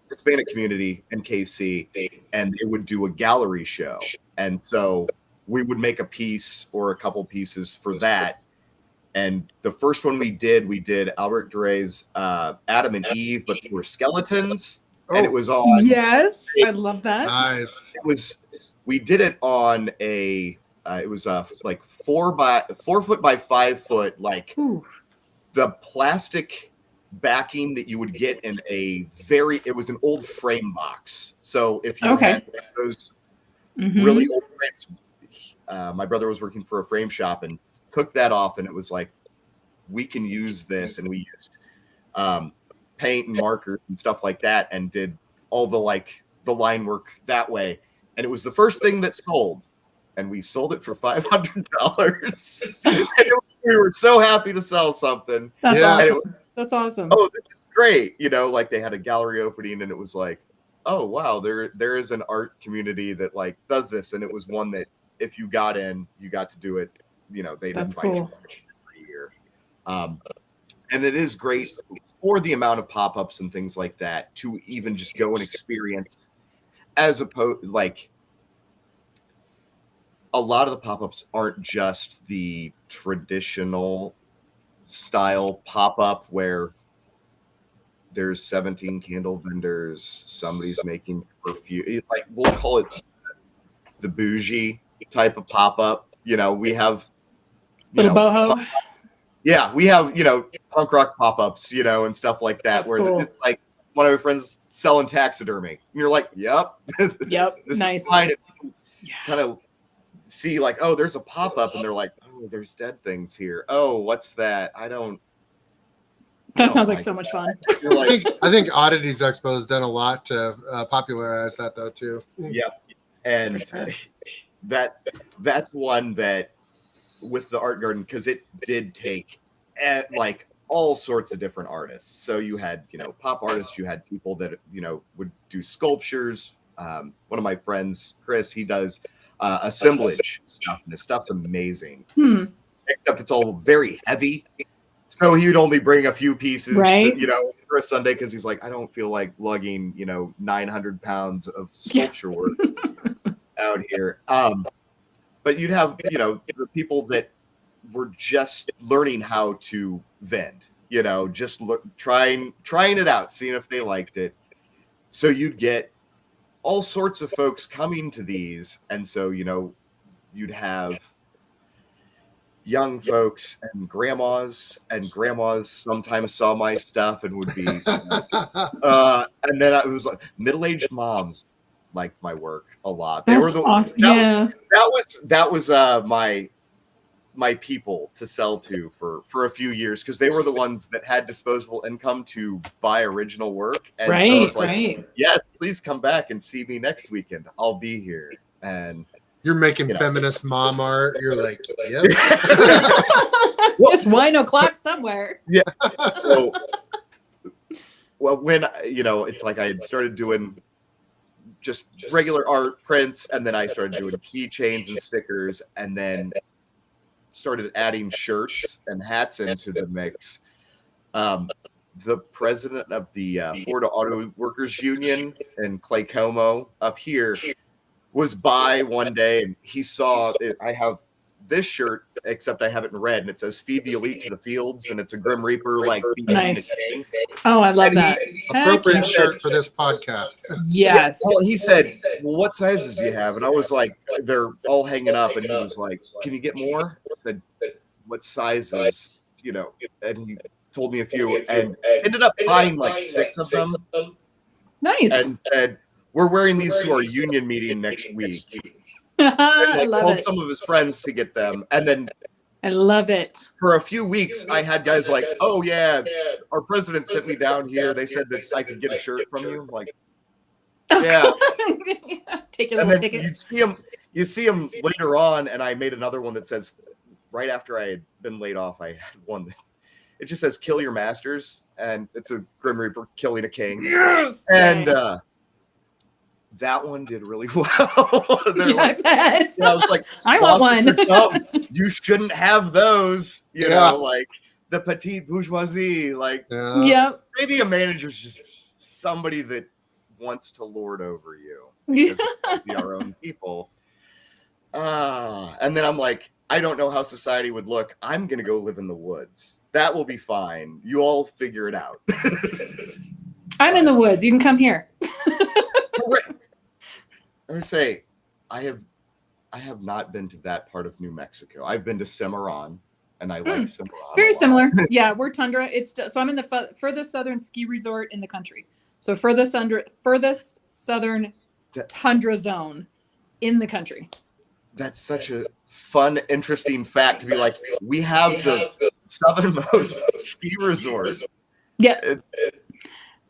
Hispanic community in KC, and they would do a gallery show. And so we would make a piece or a couple pieces for that. And the first one we did Albert Duré's Adam and Eve, but they were skeletons. And it was on. Yes, I love that. Nice. We did it on it was like 4 foot by 5 foot, like the plastic backing that you would get in it was an old frame box. So if you had those really old frames, my brother was working for a frame shop and took that off, and it was like, we can use this. And we used paint and markers and stuff like that, and did all the line work that way. And it was the first thing that sold, and we sold it for $500. And we were so happy to sell something. That's awesome. That's awesome. Oh, this is great. Like they had a gallery opening, and it was like, oh wow, there is an art community that does this. And it was one that if you got in, you got to do it. They'd invite you every year. And it is great for the amount of pop-ups and things like that to even just go and experience, as opposed a lot of the pop-ups aren't just the traditional style pop-up where there's 17 candle vendors, somebody's making perfume. We'll call it the bougie type of pop-up. We have little boho. Yeah, we have punk rock pop-ups, and stuff like that. That's where cool. it's like one of my friends selling taxidermy, and you're like, yep, Yep, this nice. is fine. Kind of see oh, there's a pop-up, and they're like, oh, there's dead things here. Oh, what's that? That sounds like so much fun. I think Oddities Expo has done a lot to popularize that, though, too. Yep. And that's one that, with the art garden, because it did take all sorts of different artists. So you had pop artists, you had people that would do sculptures. One of my friends, Chris, he does assemblage stuff, and his stuff's amazing. Except it's all very heavy. So he would only bring a few pieces, for a Sunday, because he's like, I don't feel like lugging 900 pounds of sculpture work out here. But you'd have, the people that were just learning how to vend, just trying it out, seeing if they liked it. So you'd get all sorts of folks coming to these. And so, you'd have young folks and grandmas sometimes saw my stuff and would be, and then it was middle-aged moms liked my work a lot. They That's were awesome. That was my people to sell to for a few years, because they were the ones that had disposable income to buy original work. And so I was like, yes, please come back and see me next weekend. I'll be here. And you're making feminist mom art. You're like, yep. It's wine o'clock somewhere. Yeah. So, well, when it's like I had started doing just regular art prints, and then I started doing keychains and stickers, and then started adding shirts and hats into the mix. The president of the Florida Auto Workers Union in Clay Como up here was by one day, and he saw it. I have this shirt, except I have it in red, and it says "Feed the elite to the fields," and it's a Grim Reaper nice. Oh, I love that. Appropriate shirt for this podcast. Yes. Well, he said, well, what sizes do you have? And I was like, they're all hanging up, and he was like, can you get more? I said, what sizes? And he told me a few, and ended up buying 6 of them. Nice. And said, we're wearing these to our union meeting next week. I love called it. some of his friends to get them, and then I love it. For a few weeks, I had guys like, "Oh yeah, our president sent me down here. They said that I could get a shirt from you." Like, yeah. Take a And little then ticket. you see him later on, and I made another one that says, right after I had been laid off, I had one that it just says "Kill your masters," and it's a Grim Reaper killing a king. Yes. And that one did really well. I bet. I was like, I want one. You shouldn't have those. You know, like the petite bourgeoisie. Like, maybe a manager's just somebody that wants to lord over you because we be our own people. And then I'm like, I don't know how society would look. I'm gonna go live in the woods. That will be fine. You all figure it out. I'm in the woods. You can come here. I would say, I have not been to that part of New Mexico. I've been to Cimarron, and I like Cimarron. Very similar. Yeah, we're tundra. So I'm in the furthest southern ski resort in the country. So furthest southern tundra zone in the country. That's such a fun, interesting fact to be like, we have the southernmost ski resort. Yeah.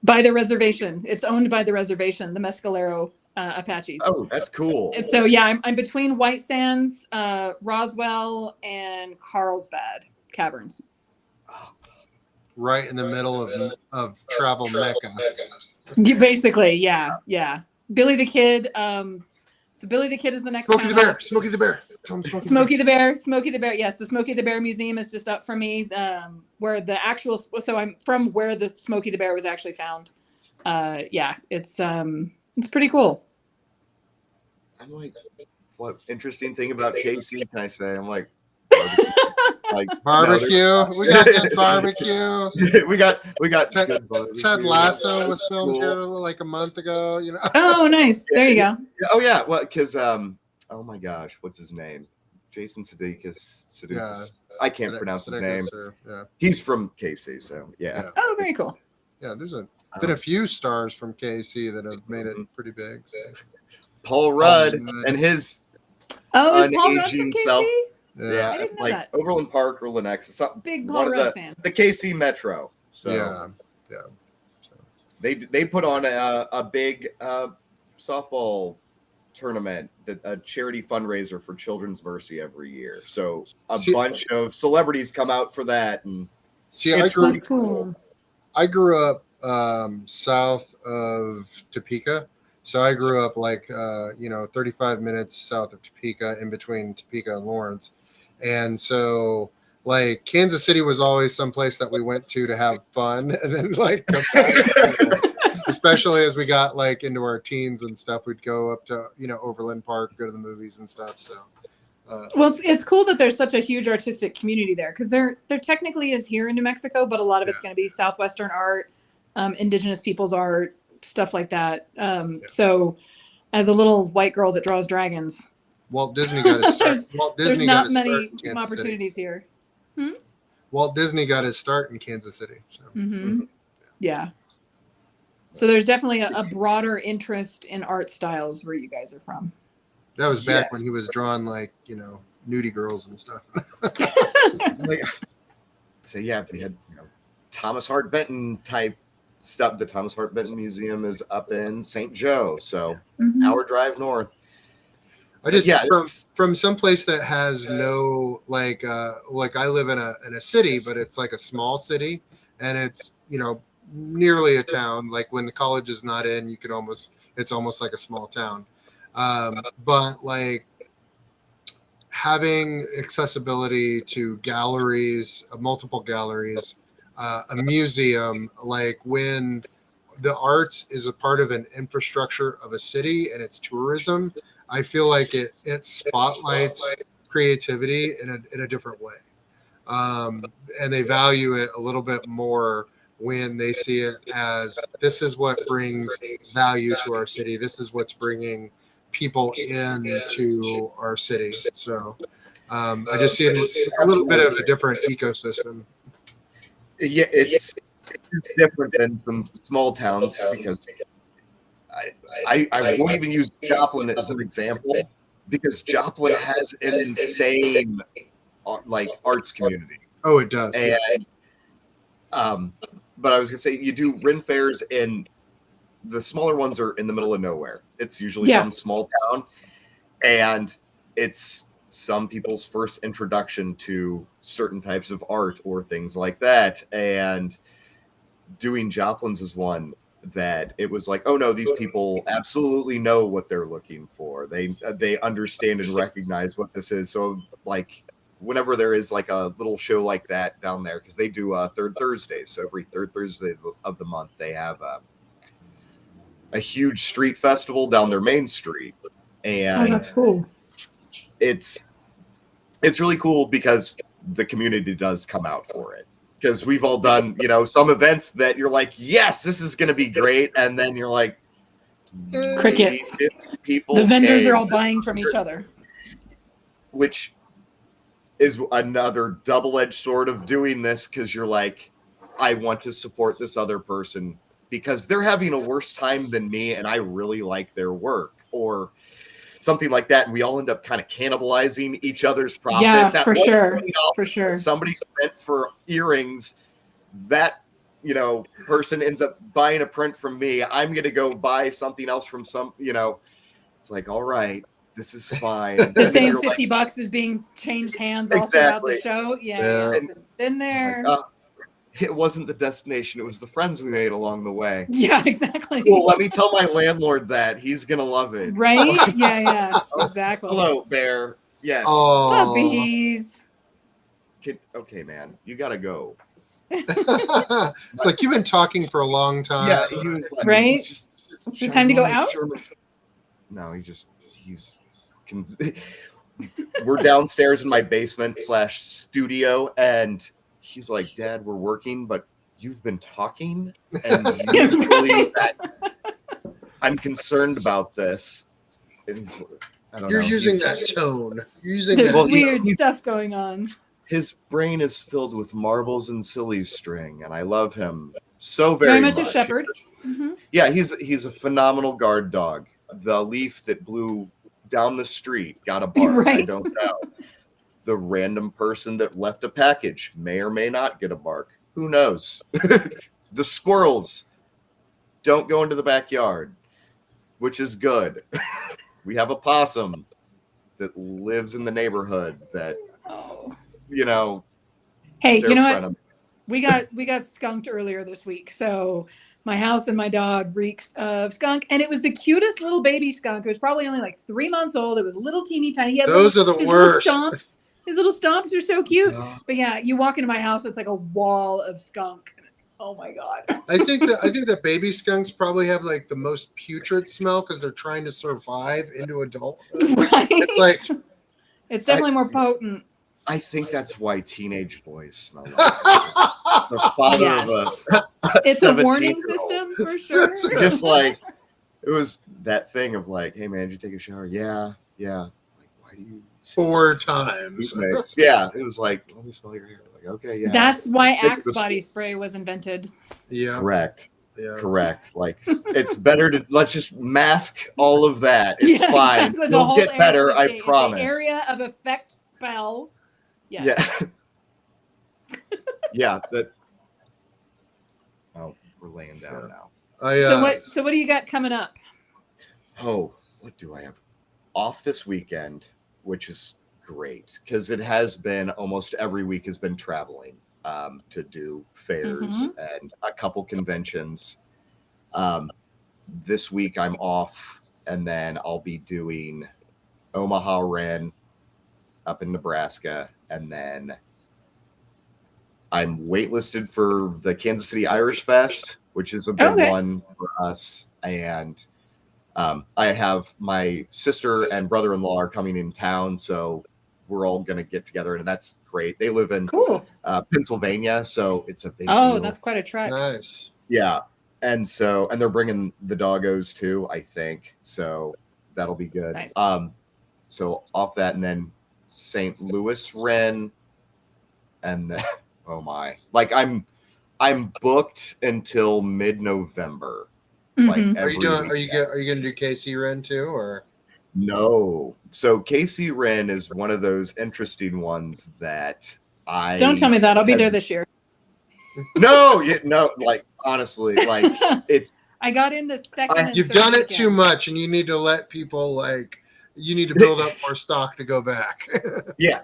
By the reservation. It's owned by the reservation, the Mescalero Apaches. Oh, that's cool. And so, yeah, I'm between White Sands, Roswell, and Carlsbad Caverns. Right in the middle of travel Mecca. Basically, yeah. Billy the Kid. So Billy the Kid is the next. Smokey the Bear. Smokey the Bear. Smokey the Bear. Smokey the Bear. Yes, the Smokey the Bear Museum is just up from me, where the actual. So I'm from where the Smokey the Bear was actually found. Yeah, it's pretty cool. I'm like, what interesting thing about KC can I say? I'm like, barbecue. We got that barbecue. we got Ted Lasso was filmed here like a month ago. You know. Oh, nice. There you go. Oh yeah. Well, because oh my gosh, what's his name? Jason Sudeikis. Yeah. I can't pronounce his name. Yeah. He's from KC, so yeah. Oh, very cool. Yeah, there's been a few stars from KC that have made it pretty big. So. Paul Rudd and his is Paul Rudd from KC? self. Yeah, I didn't know like that. Overland Park or Lenexa, something. Big Paul Rudd fan. The KC Metro. So yeah. So. They put on a big softball tournament, a charity fundraiser for Children's Mercy every year. So bunch of celebrities come out for that, and that's cool. I grew up south of Topeka. So I grew up 35 minutes south of Topeka, in between Topeka and Lawrence. And so like Kansas City was always someplace that we went to have fun. And then come back, especially as we got into our teens and stuff, we'd go up to, Overland Park, go to the movies and stuff. So, well, it's cool that there's such a huge artistic community there, because there technically is here in New Mexico, but a lot of it's going to be Southwestern art, indigenous people's art, stuff like that. So as a little white girl that draws dragons, Walt Disney got his start. There's not many opportunities here. Walt Disney got his start in Kansas City. So. Yeah. So there's definitely a broader interest in art styles where you guys are from. That was back when he was drawing nudie girls and stuff. So yeah, we had Thomas Hart Benton type stuff. The Thomas Hart Benton Museum is up in St. Joe, so hour drive north. I just from someplace that has no I live in a city, but it's like a small city, and it's nearly a town. Like when the college is not in, it's almost like a small town. But having accessibility to galleries, multiple galleries, a museum, when the arts is a part of an infrastructure of a city and its tourism, I feel like it spotlights creativity in a different way. And they value it a little bit more when they see it as, this is what brings value to our city. This is what's bringing people into our city. So I just see it a little bit of a different ecosystem. Yeah, it's different than some small towns, because I won't even use Joplin as an example, because Joplin has an insane like arts community. Oh, it does. And but I was gonna say you do Ren fairs, and the smaller ones are in the middle of nowhere. It's usually some small town, and it's some people's first introduction to certain types of art or things like that. And doing Joplin's is one that it was like, oh no, these people absolutely know what they're looking for. They understand and recognize what this is. So like whenever there is like a little show like that down there, because they do third Thursdays, so every third Thursday of the month they have a huge street festival down their main street. And that's cool. It's really cool because the community does come out for it. Because we've all done, some events that you're like, yes, this is going to be great. And then you're like, crickets. People the vendors are all buying from each other. Which is another double-edged sword of doing this, because you're like, I want to support this other person because they're having a worse time than me and I really like their work. Or something like that, and we all end up kind of cannibalizing each other's profit. Yeah, for sure. For sure. Somebody spent for earrings, that person ends up buying a print from me. I'm gonna go buy something else from some. It's like, all right, this is fine. The same $50 is being changed hands all throughout the show. Yeah. Been there. Like, it wasn't the destination. It was the friends we made along the way. Yeah, exactly. Well, let me tell my landlord that. He's going to love it. Right? Yeah, exactly. Hello, Bear. Yes. Oh. Puppies. Okay, man. You got to go. It's like you've been talking for a long time. Yeah, he was like, right? Is it time to go out? No, we're downstairs in my basement / studio, and he's like, Dad, we're working, but you've been talking, and usually I'm concerned about this. You're using that tone. You're using There's that weird stuff going on. His brain is filled with marbles and silly string, and I love him so very much. A shepherd. Mm-hmm. Yeah, he's a phenomenal guard dog. The leaf that blew down the street got a bark. Right. I don't know. The random person that left a package may or may not get a bark. Who knows? The squirrels don't go into the backyard, which is good. We have a possum that lives in the neighborhood that, Hey, you know what? We got skunked earlier this week. So my house and my dog reeks of skunk, and it was the cutest little baby skunk. It was probably only like 3 months old. It was little teeny tiny. He had Those are the worst. Little stomps. His little stomps are so cute. But yeah, you walk into my house, it's like a wall of skunk. And it's, oh my God. I think that baby skunks probably have like the most putrid smell because they're trying to survive into adulthood. Right. It's definitely more potent. I think that's why teenage boys smell like this. The father of it's a warning system for sure. Just like it was that thing of like, hey man, did you take a shower? Yeah. Like, why do you 4 times? Yeah, it was like, let me smell your hair. Like, okay, yeah. That's why Axe body spray was invented. Yeah. Correct. Yeah. Correct. Like, it's better to let's just mask all of that. It's fine. Exactly. You'll get better, I promise. It's the area of effect spell. Yes. Yeah. Yeah. Oh, we're laying down now. So what do you got coming up? Oh, what do I have? Off this weekend, which is great because it has been almost every week has been traveling to do fairs and a couple conventions. This week I'm off, and then I'll be doing Omaha Ren up in Nebraska, and then I'm waitlisted for the Kansas City Irish Fest, which is a big one for us. And I have my sister and brother-in-law are coming in town, so we're all going to get together, and that's great. They live in Pennsylvania, so it's a big deal. That's quite a trek. Nice. Yeah. And they're bringing the doggos too, I think. So that'll be good. Nice. So off that, and then St. Louis Ren, and then like I'm booked until mid-November. Like are you going to do KC Ren too, or? No. So KC Ren is one of those interesting ones that I Don't tell me that. I'll be there this year. No, like honestly, like it's I got in the second. And You've third done it weekend. too much, and you need to let people you need to build up more stock to go back. Yeah,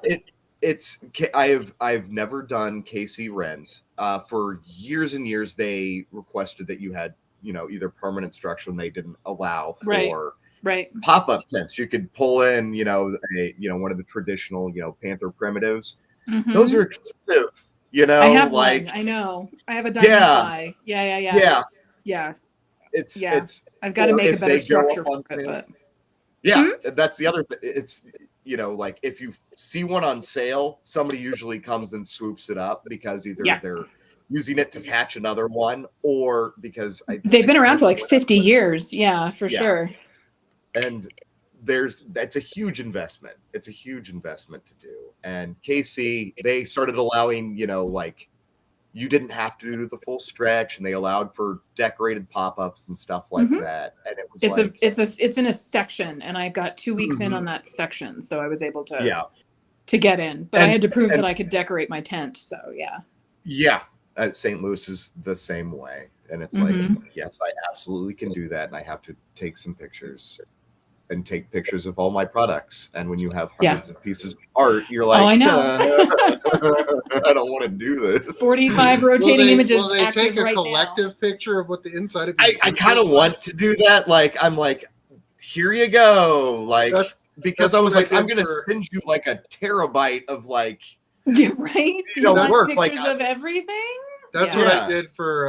I've never done KC Rens. For years and years, they requested that you had either permanent structure, and they didn't allow for right pop-up tents. You could pull in one of the traditional Panther primitives. Mm-hmm. Those are expensive. I have one. I know. I have a diamond fly. Yeah. It's I've got to make a better structure for it. But that's the other thing. It's like if you see one on sale, somebody usually comes and swoops it up because either they're using it to catch another one or because they've been around for like 50 years. Yeah, for sure. And that's a huge investment. It's a huge investment to do. And KC, they started allowing, you didn't have to do the full stretch, and they allowed for decorated pop-ups and stuff like that. And it was it's in a section, and I got 2 weeks in on that section, so I was able to get in. But I had to prove that I could decorate my tent. So St. Louis is the same way, and it's like, yes, I absolutely can do that, and I have to take some pictures. And take pictures of all my products. And when you have hundreds of pieces of art, you're like, I know. I don't want to do this. 45 rotating images. Will they take a collective picture of what the inside of your I kind of want to do that. Like, I'm like, here you go. Like, because I was like, I'm going to send you like a terabyte of like, right? Work. Pictures of everything. That's what I did for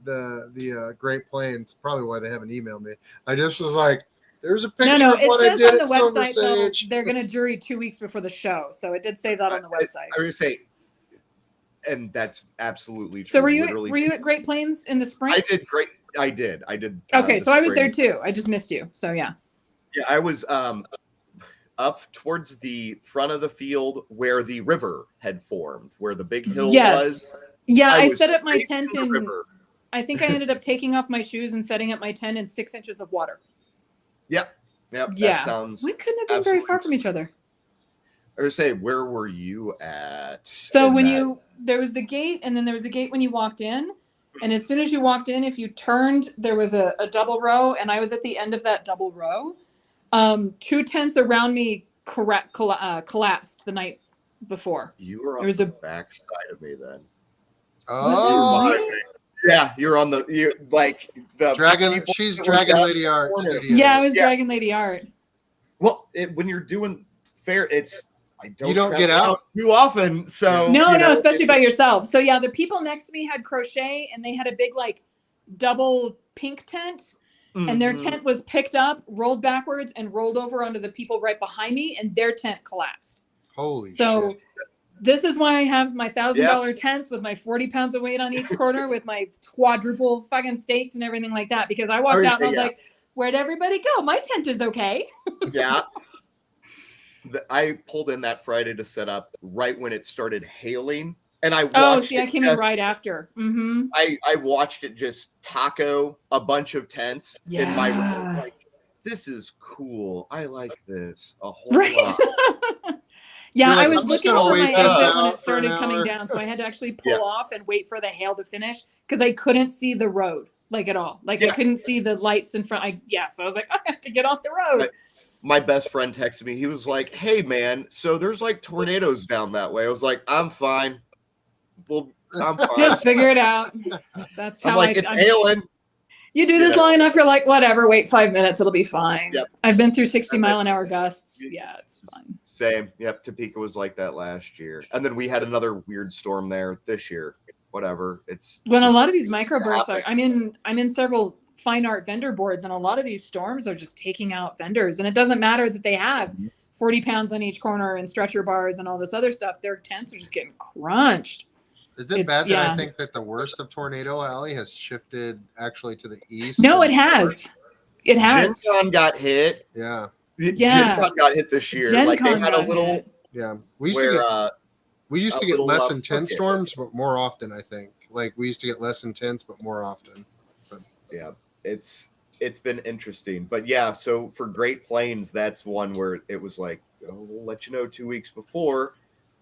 the Great Plains. Probably why they haven't emailed me. I just was like, there's a picture of what I did at Silver Sage. They're going to jury 2 weeks before the show, so it did say that on the website. I would say, and that's absolutely true. So were you at Great Plains in the spring? I did great. I did. Okay, so I was there too. I just missed you. So yeah. Yeah, I was up towards the front of the field where the river had formed, where the big hill was. Yeah, I set up my tent in. I think I ended up taking off my shoes and setting up my tent in 6 inches of water. Yep. Yeah. That sounds. We couldn't have been very far from each other. I would say, where were you at? So there was the gate, and then there was a gate when you walked in, and as soon as you walked in, if you turned, there was a double row, and I was at the end of that double row. 2 tents around me collapsed the night before. You were on the back side of me then. Oh, yeah, you're on the Dragon. She's DragonLady Art Studio. Yeah, I was DragonLady Art. Well, when you're doing fair, you don't get out too often. So no, especially by yourself. So yeah, the people next to me had crochet, and they had a big double pink tent, and their tent was picked up, rolled backwards, and rolled over onto the people right behind me, and their tent collapsed. Holy shit. This is why I have my $1,000 tents with my 40 pounds of weight on each corner with my quadruple fucking staked and everything like that. Because I walked out and I was like, where'd everybody go? My tent is okay. Yeah. I pulled in that Friday to set up right when it started hailing. And I watched I came in right after. Mm-hmm. I watched it just taco a bunch of tents in my room. Like, this is cool. I like this a whole lot. Yeah, I was looking for my exit when it started coming down, so I had to actually pull off and wait for the hail to finish because I couldn't see the road at all. I couldn't see the lights in front. So I was like, I have to get off the road. My best friend texted me. He was like, "Hey man, so there's tornadoes down that way." I was like, "I'm fine. Well, I'm fine. Just figure it out." That's how it's hailing. You do this long enough, you're like, whatever, wait 5 minutes, it'll be fine. Yep. I've been through 60-mile-an-hour gusts. Yeah, it's fine. Same. Yep, Topeka was like that last year. And then we had another weird storm there this year. Whatever. When a lot of these microbursts I'm in several fine art vendor boards, and a lot of these storms are just taking out vendors. And it doesn't matter that they have 40 pounds on each corner and stretcher bars and all this other stuff. Their tents are just getting crunched. Is it bad that I think that the worst of Tornado Alley has shifted actually to the east? No, it has. It has. Gen Con got hit. Yeah. Gen Con got hit this year. They had a little hit. Yeah. We used to get less intense storms, but more often, I think. We used to get less intense, but more often. But yeah, it's it's been interesting. But yeah, so for Great Plains, that's one where it was like, oh, we'll let you know 2 weeks before.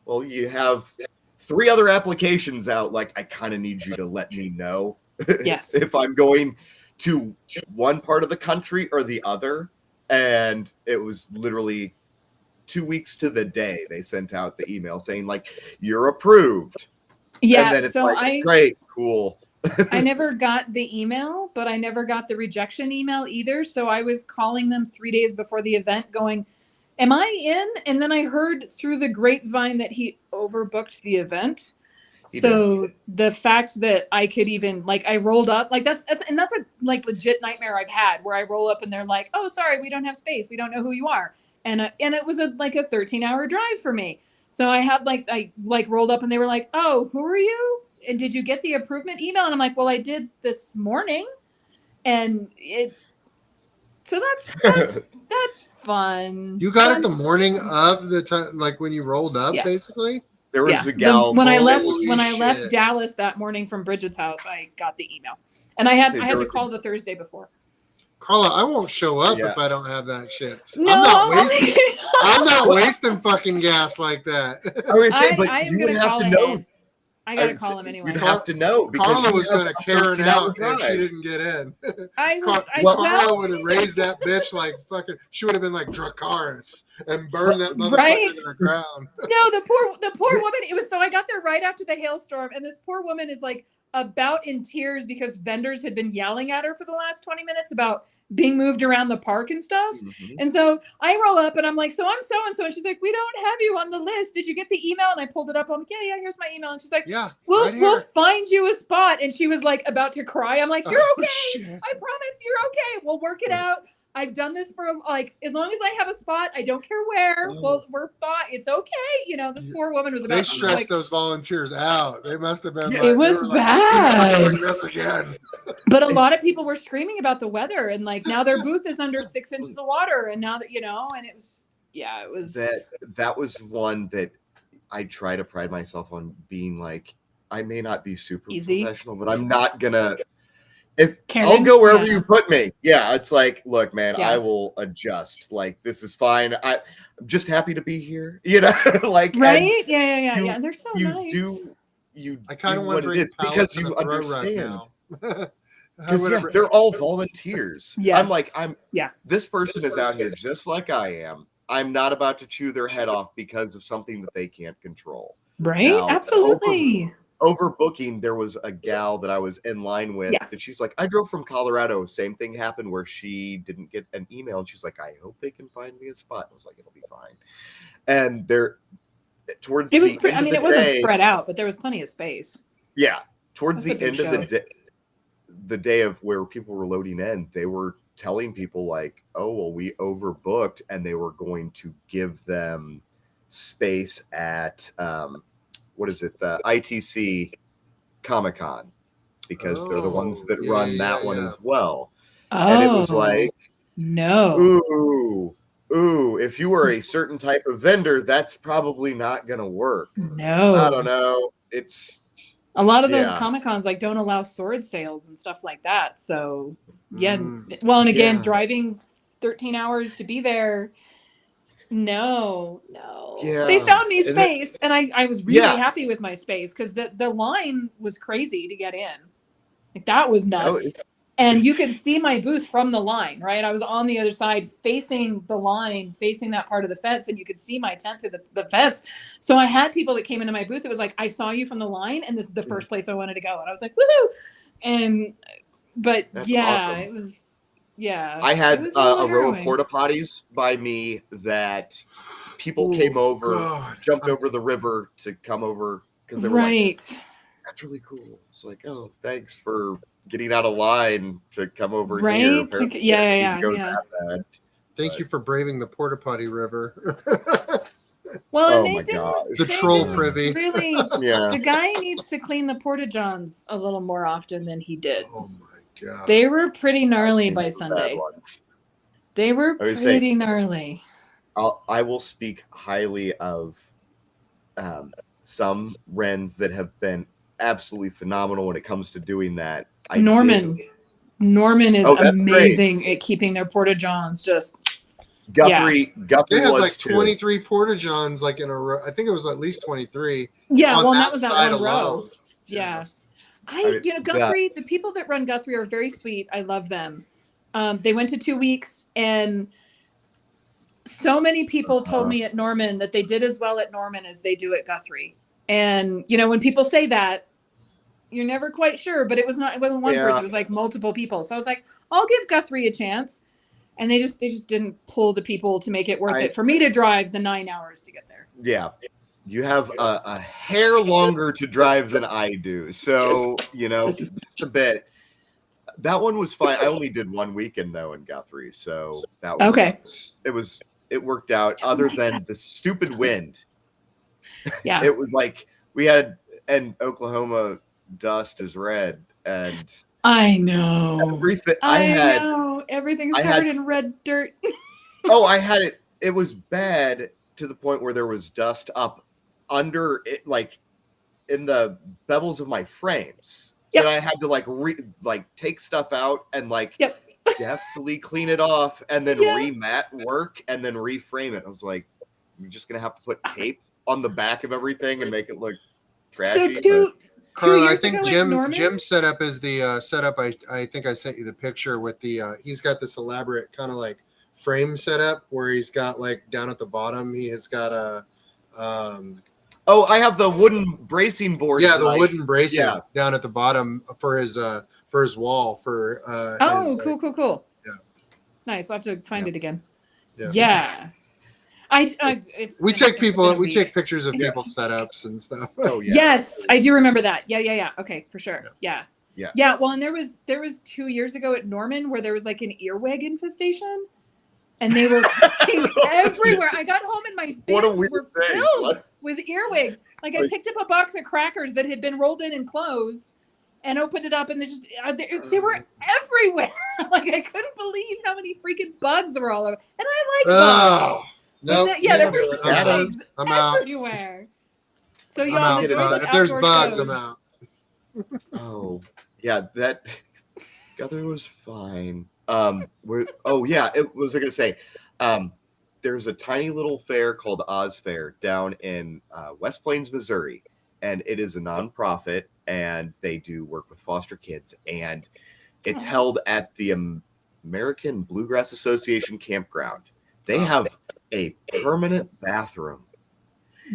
Well, you have 3 other applications out. Like, I kind of need you to let me know Yes. if I'm going to one part of the country or the other. And it was literally 2 weeks to the day they sent out the email saying, like, you're approved. Yeah, And then it's so like, great, cool. I never got the email, but I never got the rejection email either. So I was calling them 3 days before the event going, am I in? And then I heard through the grapevine that he overbooked the event. So the fact that I could even, like, I rolled up, like, that's a like legit nightmare I've had, where I roll up and they're like, oh, sorry, we don't have space, we don't know who you are, and it was like a 13-hour drive for me. So I rolled up and they were like, oh, who are you, and did you get the approval email? And I'm like, well, I did this morning, and so that's fun. You got it the morning of the time, like when you rolled up, Yeah. basically. There was a gal when I Holy left shit. Dallas that morning from Bridget's house, I got the email, and I had to call the Thursday before. Carla, I won't show up Yeah. if I don't have that shit. No, I'm not wasting fucking gas like that. I would say, but I am you would gonna have call to know. ahead. I gotta call him anyway. You'd have to know because Carla was going to Karen out drive. if she didn't get in. Carla would have raised that bitch like fucking. She would have been like Dracarys and burned that motherfucker Right? to the ground. No, the poor woman. It was so I got there right after the hailstorm, and this poor woman is like about in tears because vendors had been yelling at her for the last 20 minutes about being moved around the park and stuff. Mhm. And so I roll up and I'm like, so I'm so-and-so. And she's like, we don't have you on the list. Did you get the email? And I pulled it up. I'm like, yeah, here's my email. And she's like, Yeah, we'll find you a spot. And she was like about to cry. I'm like, you're Oh, okay. shit. I promise you're okay. We'll work it out. I've done this for like, as long as I have a spot, I don't care where. Well, we're fine. It's okay. You know, this poor woman was about They to stressed like, those volunteers out. They must have been. it Like, they was were like, bad. "We're not doing this again." But a lot of people were screaming about the weather, and like now their booth is under 6 inches of water, and now that and it was it was that was one that I try to pride myself on being like, I may not be super Easy. professional, but I'm not gonna. Karen, I'll go wherever you put me. Yeah, it's like, look, man, Yeah. I will adjust. Like, this is fine. I'm just happy to be here. You know, like right? Yeah. And they're so you nice. I kind of want to it is because you understand. They're all volunteers. Yes. I'm like, Yeah. This person is out here just like I am. I'm not about to chew their head off because of something that they can't control. Right? Now, Absolutely. Overbooking, there was a gal that I was in line with Yeah. that she's like, I drove from Colorado. Same thing happened where she didn't get an email. And she's like, I hope they can find me a spot. I was like, it'll be fine. And they're towards It was. the end of the wasn't day, spread out, but there was plenty of space. yeah. Towards That's a the big end of the show. day, the day of where people were loading in, they were telling people like, oh, well, we overbooked, and they were going to give them space at what is it, the ITC Comic-Con, because they're the ones that run that one as well. Oh, And it was like, no. ooh, if you were a certain type of vendor, that's probably not gonna work. No. I don't know. It's a lot of those Yeah. Comic-Cons like don't allow sword sales and stuff like that. So yeah. Mm. Well, and again, Yeah. driving 13 hours to be there. No. Yeah. They found me And space, and I was really Yeah. happy with my space because the line was crazy to get in. Like that was nuts. And you could see my booth from the line, right? I was on the other side facing the line, facing that part of the fence, and you could see my tent through the fence. So I had people that came into my booth. It was like, I saw you from the line, and this is the first place I wanted to go. And I was like, woohoo! But That's yeah, awesome. it was, yeah. I had it was a row of harrowing. porta potties by me that people Oh, came over, God. jumped over the river to come over because they were like, Right. that's really cool. It's like, oh, thanks for getting out of line to come over Right? here. To- Apparently, yeah. it didn't go that bad. Thank you for braving the porta potty river. Well, and Oh they my didn't gosh. The they troll didn't privy. really. Yeah. The guy needs to clean the porta johns a little more often than he did. Oh my god. They were pretty gnarly I've by seen the bad Sunday. ones. They were I would say- pretty gnarly. I will speak highly of some Wrens that have been absolutely phenomenal when it comes to doing that. Norman. Norman is Oh, that's amazing at keeping their porta johns just. Guthrie They had was like too. 23 porta johns like in a row. I think it was at least 23. Yeah, on well, that was that side one row. alone. Yeah. mean, Guthrie, the people that run Guthrie are very sweet. I love them. They went to 2 weeks, and so many people told me at Norman that they did as well at Norman as they do at Guthrie. And, when people say that, you're never quite sure, but it wasn't one person. It was like multiple people. So I was like, I'll give Guthrie a chance. And they just didn't pull the people to make it worth it for me to drive the 9 hours to get there. Yeah. You have a hair longer to drive than I do. So, just a bit. That one was fine. I only did 1 weekend though in Guthrie. So that was okay. It worked out other than the stupid wind. Yeah. It was like we had an Oklahoma dust is red and I know. Everything I know. Everything's covered in red dirt. I had it. It was bad to the point where there was dust up under it, like in the bevels of my frames. Yep. So I had to take stuff out and deftly clean it off and then remat work and then reframe it. I was like, you're just gonna have to put tape on the back of everything and make it look trashy. So Carla, I think Jim's setup is the setup. I think I sent you the picture with the. He's got this elaborate kind of like frame setup where he's got like down at the bottom. He has got a. I have the wooden bracing board. Yeah, the wooden bracing down at the bottom for his wall for. Cool. Yeah. Nice. I'll have to find it again. Yeah. We take pictures of people's setups and stuff. Oh yeah. Yes, I do remember that. Yeah. Okay, for sure. Yeah. Well, and there was 2 years ago at Norman where there was like an earwig infestation, and they were everywhere. I got home and my bins were filled with earwigs. Like I picked up a box of crackers that had been rolled in and closed, and opened it up, and they were everywhere. Like I couldn't believe how many freaking bugs were all over. And I like bugs. No, there were bugs I'm out. everywhere. So y'all, if there's bugs, I'm out. Oh yeah, that Guthrie was fine. What was I gonna say? There's a tiny little fair called Oz Fair down in West Plains, Missouri, and it is a nonprofit, and they do work with foster kids, and it's held at the American Bluegrass Association campground. They have a permanent bathroom.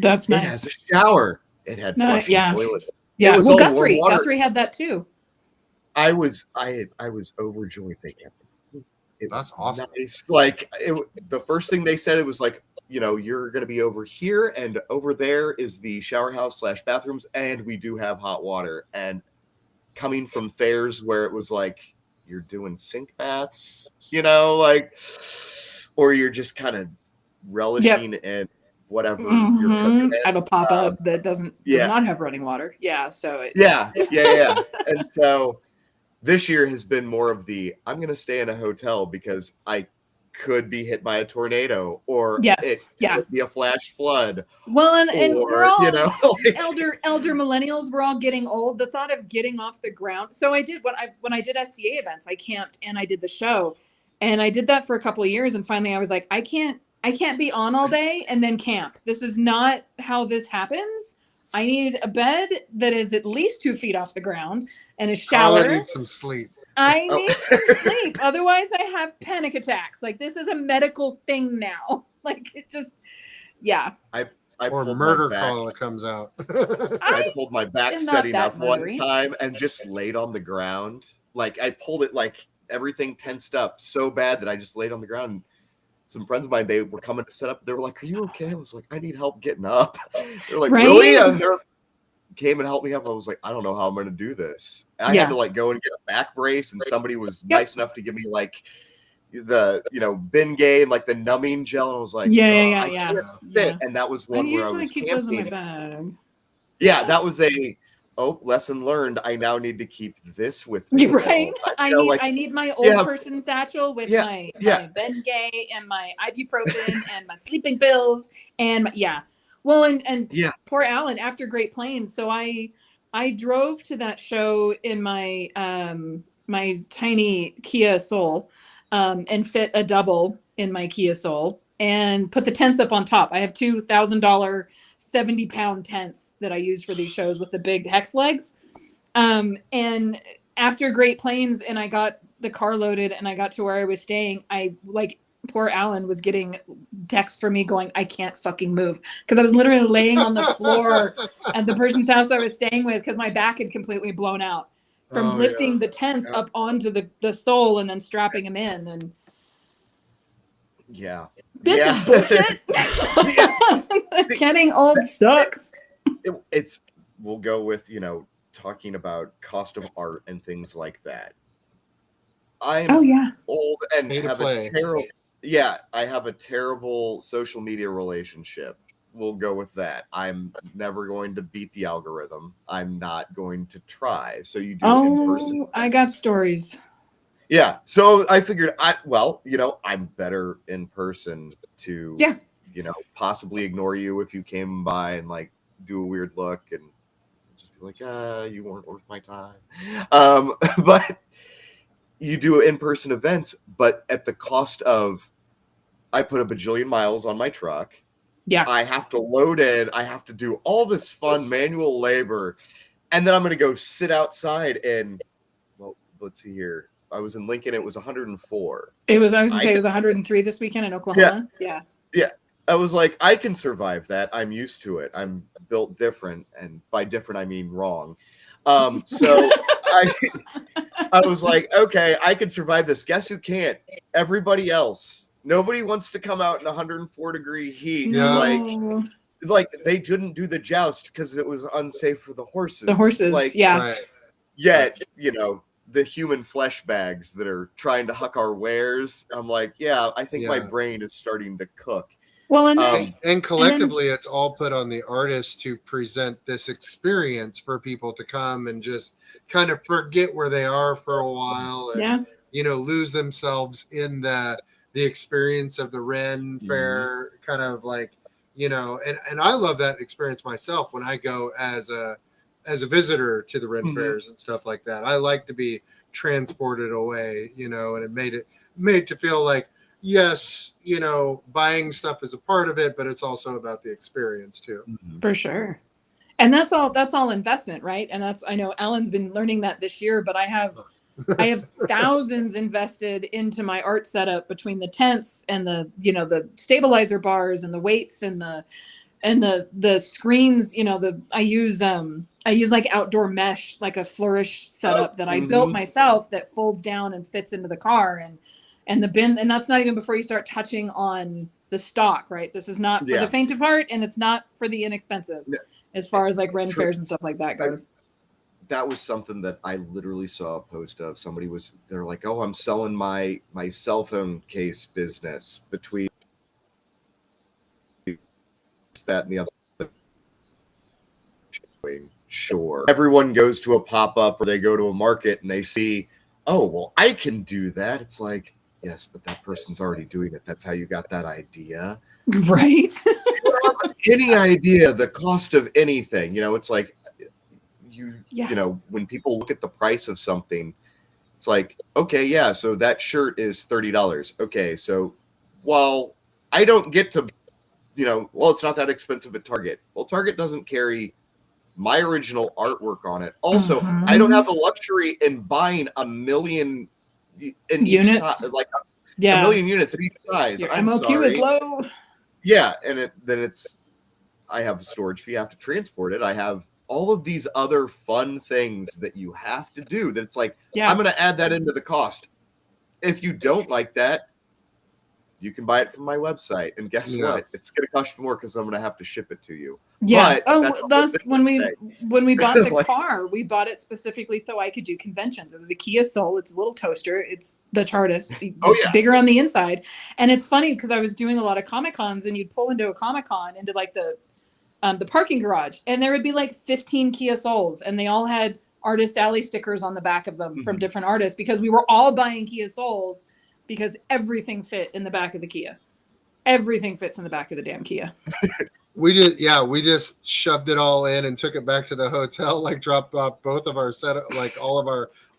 That's nice. It has a shower. It had flushing toilets. Yeah. Well, Guthrie had that too. I was overjoyed they kept it. That's awesome. It's like the first thing they said, it was like, you're going to be over here and over there is the shower house / bathrooms. And we do have hot water. And coming from fairs where it was like, you're doing sink baths, or you're just kind of relishing in whatever you're cooking. I have a pop-up that does not have running water. Yeah. So yeah. And so this year has been more of I'm going to stay in a hotel because I could be hit by a tornado or it could be a flash flood. Well, and we're all elder millennials. We're all getting old. The thought of getting off the ground. So I did when I did SCA events, I camped and I did the show, and I did that for a couple of years. And finally I was like, I can't be on all day and then camp. This is not how this happens. I need a bed that is at least 2 feet off the ground and a shower. I need some sleep. I need some sleep. Otherwise, I have panic attacks. Like, this is a medical thing now. Like, it just, I or murder call that comes out. I pulled my back setting up one time and just laid on the ground. Like, I pulled it like everything tensed up so bad that I just laid on the ground. Some friends of mine, they were coming to set up. They were like, "Are you okay?" I was like, "I need help getting up." They're like, "Really?" And they came and helped me up. I was like, "I don't know how I'm going to do this." And I had to go and get a back brace, and somebody was nice enough to give me the Bengay and the numbing gel. And I was like, I can't fit. And that was one where I was keep those in my bag. Yeah, that was lesson learned. I now need to keep this with me. Right. I need my old person satchel with my Bengay and my ibuprofen and my sleeping pills and Well, and poor Alan after Great Plains. So I drove to that show in my tiny Kia Soul and fit a double in my Kia Soul and put the tents up on top. I have $2,000 70-pound tents that I use for these shows with the big hex legs. And after Great Plains and I got the car loaded and I got to where I was staying, poor Alan was getting text from me going, I can't fucking move. Because I was literally laying on the floor at the person's house I was staying with because my back had completely blown out from lifting the tents up onto the Soul and then strapping them in. And this is bullshit. Getting old sucks. We'll go with, talking about cost of art and things like that. I'm old and have I have a terrible social media relationship. We'll go with that. I'm never going to beat the algorithm. I'm not going to try. So you do it in person. I got stories. Yeah. So I figured I'm better in person to, possibly ignore you if you came by and like do a weird look and just be like, you weren't worth my time. But you do in-person events, but at the cost of, I put a bajillion miles on my truck. Yeah. I have to load in. I have to do all this fun manual labor. And then I'm going to go sit outside and, let's see here. I was in Lincoln. It was 104. It was 103 this weekend in Oklahoma. Yeah. I was like, I can survive that. I'm used to it. I'm built different. And by different, I mean wrong. So I was like, okay, I can survive this. Guess who can't? Everybody else. Nobody wants to come out in 104-degree heat. No. Like they didn't do the joust because it was unsafe for the horses. Yet, the human flesh bags that are trying to huck our wares. I'm like, I think my brain is starting to cook. Well, and collectively, it's all put on the artist to present this experience for people to come and just kind of forget where they are for a while and, lose themselves in the experience of the Ren Fair kind of like, and I love that experience myself when I go as a visitor to the Ren Fairs and stuff like that. I like to be transported away, and it made to feel like, yes, buying stuff is a part of it, but it's also about the experience too. For sure. And that's all investment, right? And I know Alan's been learning that this year, but I have thousands invested into my art setup between the tents and the stabilizer bars and the weights and the screens, I use like outdoor mesh, like a Flourish setup that I built myself that folds down and fits into the car and the bin. And that's not even before you start touching on the stock, right? This is not for the faint of heart and it's not for the inexpensive as far as like Ren Fairs and stuff like that goes. That was something that I literally saw a post of. They're like, oh, I'm selling my cell phone case business between that and the other. Sure. Everyone goes to a pop-up or they go to a market and they see, oh, well, I can do that. It's like, yes, but that person's already doing it. That's how you got that idea. Right. You don't have any idea the cost of anything. It's like when people look at the price of something, it's like, okay, so that shirt is $30. Okay, so while I don't get to, it's not that expensive at Target. Well, Target doesn't carry my original artwork on it. Also, I don't have the luxury in buying a million in units, each size, a million units in each size. Your I'm MOQ sorry. is low. Yeah, and I have a storage fee. I have to transport it. I have all of these other fun things that you have to do. That it's like, I'm going to add that into the cost. If you don't like that, you can buy it from my website. And guess what? It's going to cost you more because I'm going to have to ship it to you. Yeah. But that's when we bought the car, we bought it specifically so I could do conventions. It was a Kia Soul. It's a little toaster. It's the TARDIS, bigger on the inside. And it's funny because I was doing a lot of Comic-Cons and you'd pull into a Comic-Con into like the parking garage and there would be like 15 Kia Souls and they all had Artist Alley stickers on the back of them from different artists because we were all buying Kia Souls because everything fit in the back of the Kia. Everything fits in the back of the damn Kia. We just shoved it all in and took it back to the hotel, like dropped off both of our all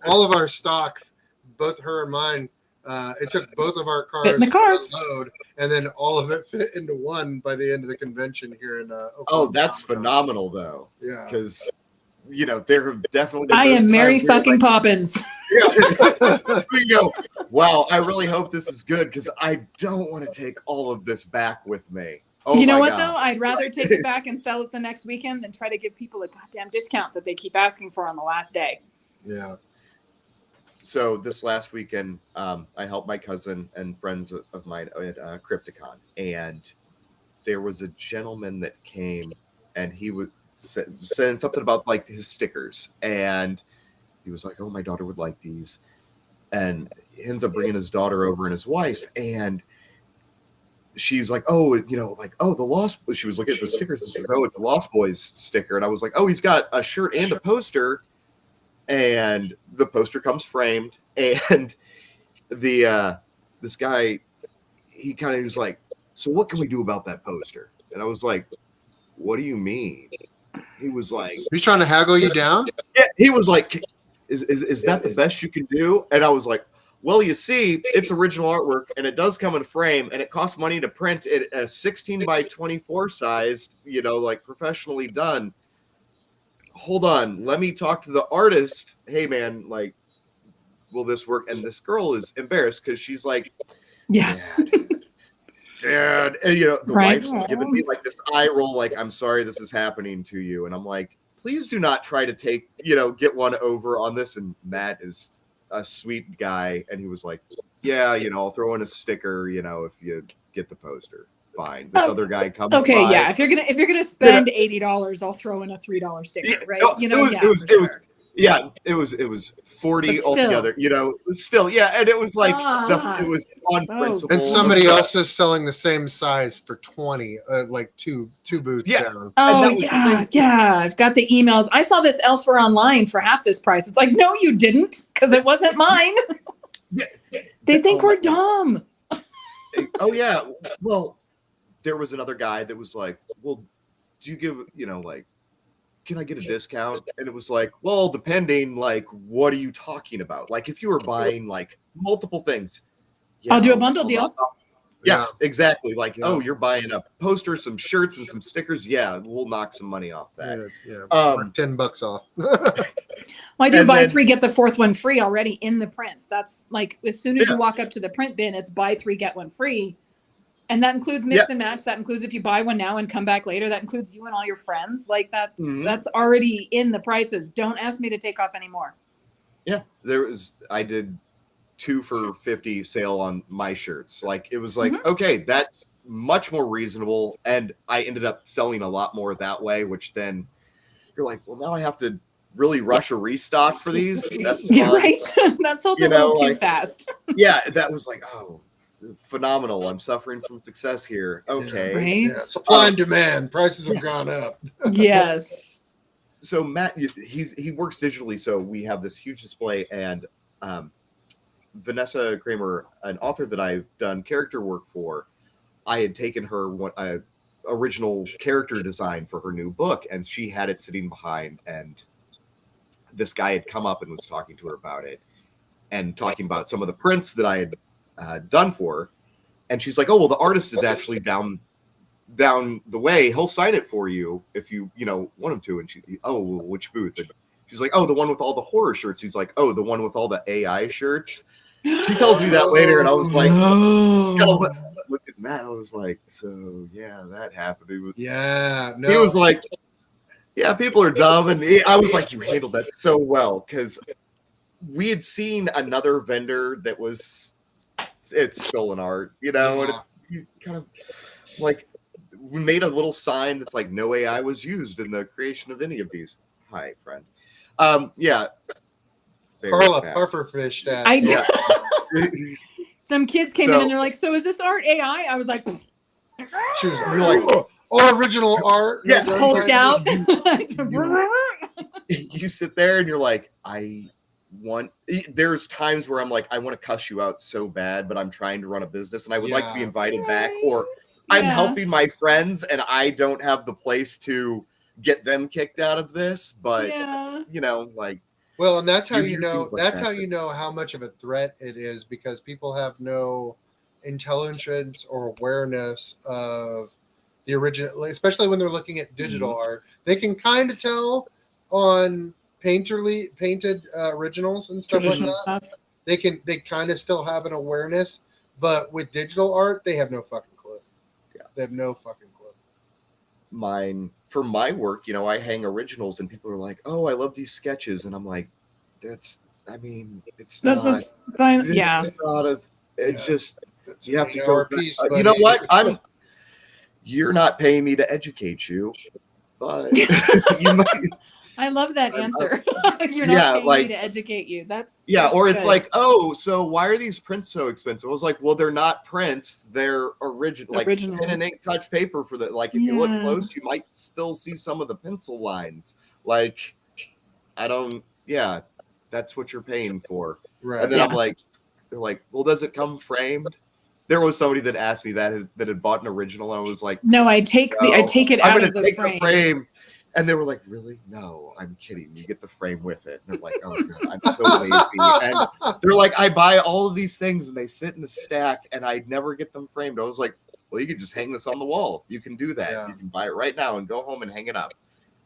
all of our stock, both her and mine. It took both of our cars Fit in the car. to unload, and then all of it fit into one by the end of the convention here in Oklahoma. Oh, that's phenomenal, though. Yeah. Because, there have definitely been I those am Mary times where fucking Poppins. we go, wow, I really hope this is good because I don't want to take all of this back with me. Oh, You know my what, God. though? I'd rather take it back and sell it the next weekend than try to give people a goddamn discount that they keep asking for on the last day. Yeah. So this last weekend, I helped my cousin and friends of mine at Crypticon, and there was a gentleman that came, and he was saying something about like his stickers, and he was like, "Oh, my daughter would like these," and he ends up bringing his daughter over and his wife, and she's like, "Oh, the Lost." She was looking at the stickers and says, "Oh, it's a Lost Boys sticker," and I was like, "Oh, he's got a shirt and a poster." And the poster comes framed, and this guy, he kind of was like, "So what can we do about that poster?" And I was like, "What do you mean?" He was like, He's trying to haggle you down? "Yeah." He was like, "Is that the best you can do?" And I was like, "Well, you see, it's original artwork, and it does come in frame, and it costs money to print it a 16 by 24 sized, like professionally done. Hold on, let me talk to the artist. Hey, man, like, will this work?" And this girl is embarrassed because she's like, Yeah. Dad. And, the Right. wife's giving me like this eye roll, like, "I'm sorry this is happening to you." And I'm like, please do not try to get one over on this. And Matt is a sweet guy. And he was like, "Yeah, I'll throw in a sticker, if you get the poster. Fine." This other guy comes Okay, by. yeah. If you're gonna spend $80, I'll throw in a $3 sticker, right? It was 40 But still. altogether. Still, yeah, and it was like it was on principle. And somebody else is selling the same size for 20, like two booths down. Oh yeah. I've got the emails. I saw this elsewhere online for half this price. It's like, no, you didn't, because it wasn't mine. They think we're dumb. Oh yeah. Well, there was another guy that was like, "Well, do you give, can I get a discount?" And it was like, "Well, depending, like, what are you talking about? Like, if you were buying like multiple things, I'll do a bundle deal." Yeah, exactly. Like, "Oh, you're buying a poster, some shirts, and some stickers. Yeah, we'll knock some money off that." Yeah, $10 off. Well, I do buy 3, get the 4th one free already in the prints. That's like, as soon as you walk up to the print bin, it's buy 3, get 1 free. And that includes mix and match. That includes if you buy one now and come back later. That includes you and all your friends. Like that's already in the prices. Don't ask me to take off any more. Yeah, I did 2 for $50 sale on my shirts. Like, it was like, okay, that's much more reasonable. And I ended up selling a lot more that way, which then you're like, well, now I have to really rush a restock for these. That's fun. Right. That sold a little too fast. Yeah, that was like, oh, phenomenal. I'm suffering from success here. Okay. Right? Yeah. Supply and demand. Prices have gone up. Yes. So Matt, he works digitally. So we have this huge display, and Vanessa Kramer, an author that I've done character work for, I had taken her original character design for her new book, and she had it sitting behind, and this guy had come up and was talking to her about it and talking about some of the prints that I had done for her. And she's like, "Oh, well, the artist is actually down the way. He'll sign it for you if you want him to." And "Oh, well, which booth?" And she's like, "Oh, the one with all the horror shirts." He's like, "Oh, the one with all the AI shirts." She tells me that later, and I was like, kind of looked at Matt. I was like, "So yeah, that happened." He was like, "Yeah, people are dumb," and I was like, "You handled that so well," because we had seen another vendor that was stolen art, and it's kind of like, we made a little sign that's like, "No AI was used in the creation of any of these." Hi, friend. Yeah. Carla pufferfished at. I did. Some kids came in and they're like, "So is this art AI?" I was like, she was like, "Oh, original art." Yeah, hulked out. You sit there and you're like, there's times where I'm like, I want to cuss you out so bad, but I'm trying to run a business and I would like to be invited back, or I'm helping my friends and I don't have the place to get them kicked out of this, but like, Well, and that's how You you hear know. things like That's that, how you that's- know how much of a threat it is, because people have no intelligence or awareness of the original, especially when they're looking at digital art. They can kind of tell on painted originals and stuff like Traditional that. stuff. They kind of still have an awareness, but with digital art, they have no fucking clue. Yeah. They have no fucking clue. For my work, I hang originals and people are like, "Oh, I love these sketches," and I'm like, it's That's not. a fine. Yeah. It's not a. It's Yeah. just It's you an have to 8-hour go. piece, You know buddy. what? You're not paying me to educate you, but you might. I love that answer. You're Yeah, not paying like- me to educate you. That's Or it's good. like, oh, so why are these prints so expensive? I was like, well, they're not prints; they're original, like pen Originals. and ink touch paper. For that, like if you look Yeah. close, you might still see some of the pencil lines. Like, I don't. Yeah, that's what you're paying for. Right. And then Yeah. I'm like, they're like, well, does it come framed? There was somebody that asked me that had bought an original, and I was like, No, I take no, it I'm out gonna of the take frame. the frame. And they were like, really? No, I'm kidding. You get the frame with it. And they're like, oh, God, I'm so lazy. And they're like, I buy all of these things and they sit in a stack and I never get them framed. I was like, well, you can just hang this on the wall. You can do that. Yeah. You can buy it right now and go home and hang it up.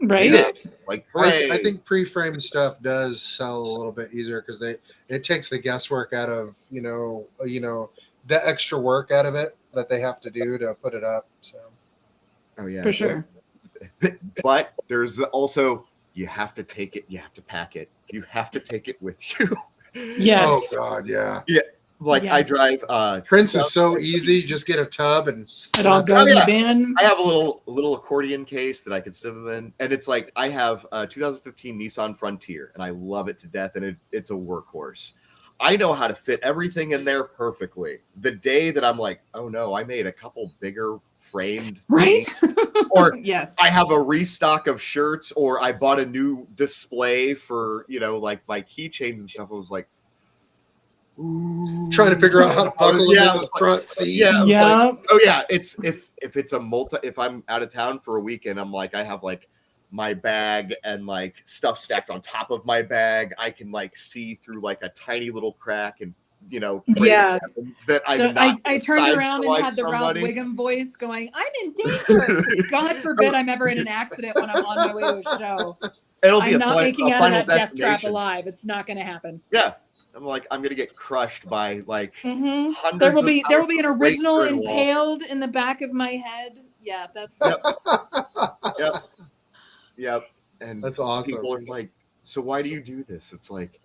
Right? They did. Like, hooray. I think pre-frame stuff does sell a little bit easier because it takes the guesswork out of the extra work out of it that they have to do to put it up. So Oh yeah, For sure. But there's also you have to take it. You have to pack it. You have to take it with you. Yes. Oh God, yeah. Like Yeah. I drive. Prints is so easy. Just get a tub and It all goes yeah. in the bin. I have a little accordion case that I can stick them in, and it's like I have a 2015 Nissan Frontier, and I love it to death, and it's a workhorse. I know how to fit everything in there perfectly. The day that I'm like, oh no, I made a couple bigger framed Right? things, or Yes. I have a restock of shirts, or I bought a new display for like my keychains and stuff. I was like, ooh. trying to figure out how to buckle Yeah, them in the front seat. Yeah. I was Yeah. like, oh yeah. If I'm out of town for a weekend, I'm like, I have like my bag and like stuff stacked on top of my bag. I can like see through like a tiny little crack and pray Yeah. to heavens that I So did not I turned decide around to and like had the somebody. Ralph Wiggum voice going, I'm in danger. 'Cause God forbid I'm ever in an accident when I'm on my way to a show. It'll be I'm not making a out of final that death trap destination. alive. It's not going to happen. Yeah. I'm like, I'm gonna get crushed by like Mhm. hundreds There will of be an pounds of weight original through the wall. impaled in the back of my head. Yeah, that's Yep. And That's awesome. people are like, so why do you do this? It's like,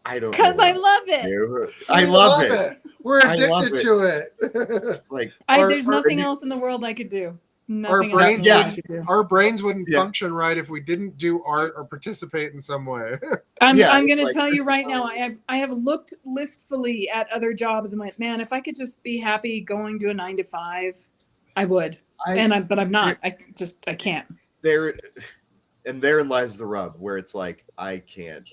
I don't because know I what love to it. do. We I love it. We're I love addicted it. to it. It's like There's nothing else in the world I could do. Nothing else in brains the world I would- could do. Our brains wouldn't Yeah. function right if we didn't do art or participate in some way. I'm Yeah, going it's to like, tell this you is right how- now. I have looked listfully at other jobs and went, man, if I could just be happy going to a 9 to 5, I would. But I'm not. I can't. Therein lies the rub, where it's like I can't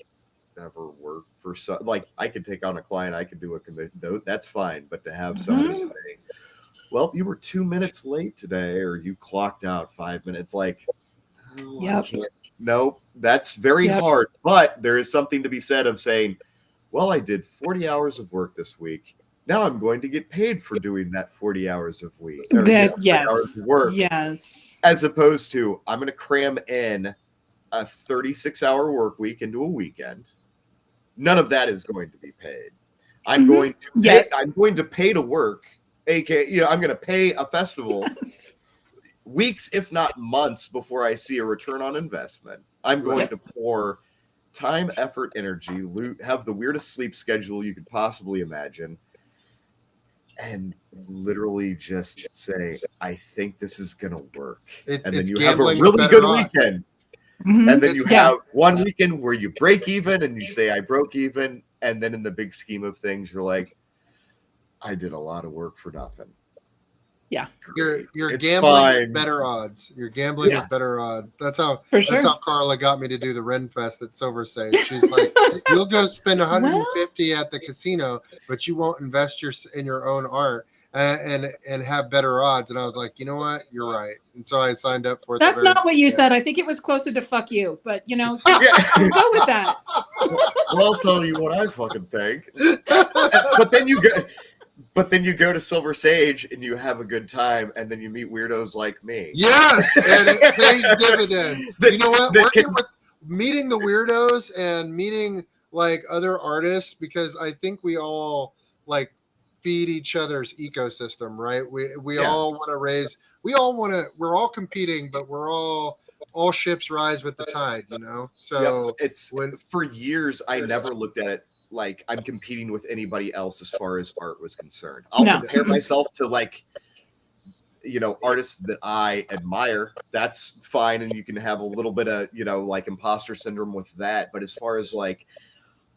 ever work for like I could take on a client, I could do a commission, that's fine, but to have somebody Mhm. say, well, you were 2 minutes late today, or you clocked out 5 minutes, like, oh, I Yep. can't. Nope, that's very Yep. hard. But there is something to be said of saying, well, I did 40 hours of work this week. Now I'm going to get paid for doing that 40 hours of week. Or, 40 hours Yes. of work. Yes. As opposed to, I'm going to cram in a 36-hour work week into a weekend. None of that is going to be paid. I'm Mhm. going to pay, Yeah. I'm going to pay to work, aka I'm going to pay a festival Yes. weeks, if not months, before I see a return on investment. I'm going to pour time, effort, energy, have the weirdest sleep schedule you could possibly imagine, and literally just say, I think this is going to work. And then It's you have a gambling with really better good odds. weekend. Mhm. And then you Yeah. have one weekend where you break even and you say, I broke even. And then in the big scheme of things, you're like, I did a lot of work for nothing. Yeah. You're It's gambling fine. with better odds. You're gambling Yeah. with better odds. That's how For sure. Carla got me to do the Ren Fest at Silver Sage. She's like, you'll go spend 150 at the casino, but you won't invest in your own art. and have better odds. And I was like, you know what, you're right. And so I signed up for it. That's not what you said. I think it was closer to fuck you, but you know, we'll go with that. Well, I'll tell you what I fucking think. But then you go to Silver Sage and you have a good time, and then you meet weirdos like me. Yes, and it pays dividends. You know what? Meeting the weirdos and meeting like other artists, because I think we all like feed each other's ecosystem, right? We all want to raise. We're all competing, but we're all ships rise with the tide, you know. So for years I never looked at it like I'm competing with anybody else as far as art was concerned. I'll compare myself to like, you know, artists that I admire. That's fine, and you can have a little bit of, you know, like imposter syndrome with that. But as far as like,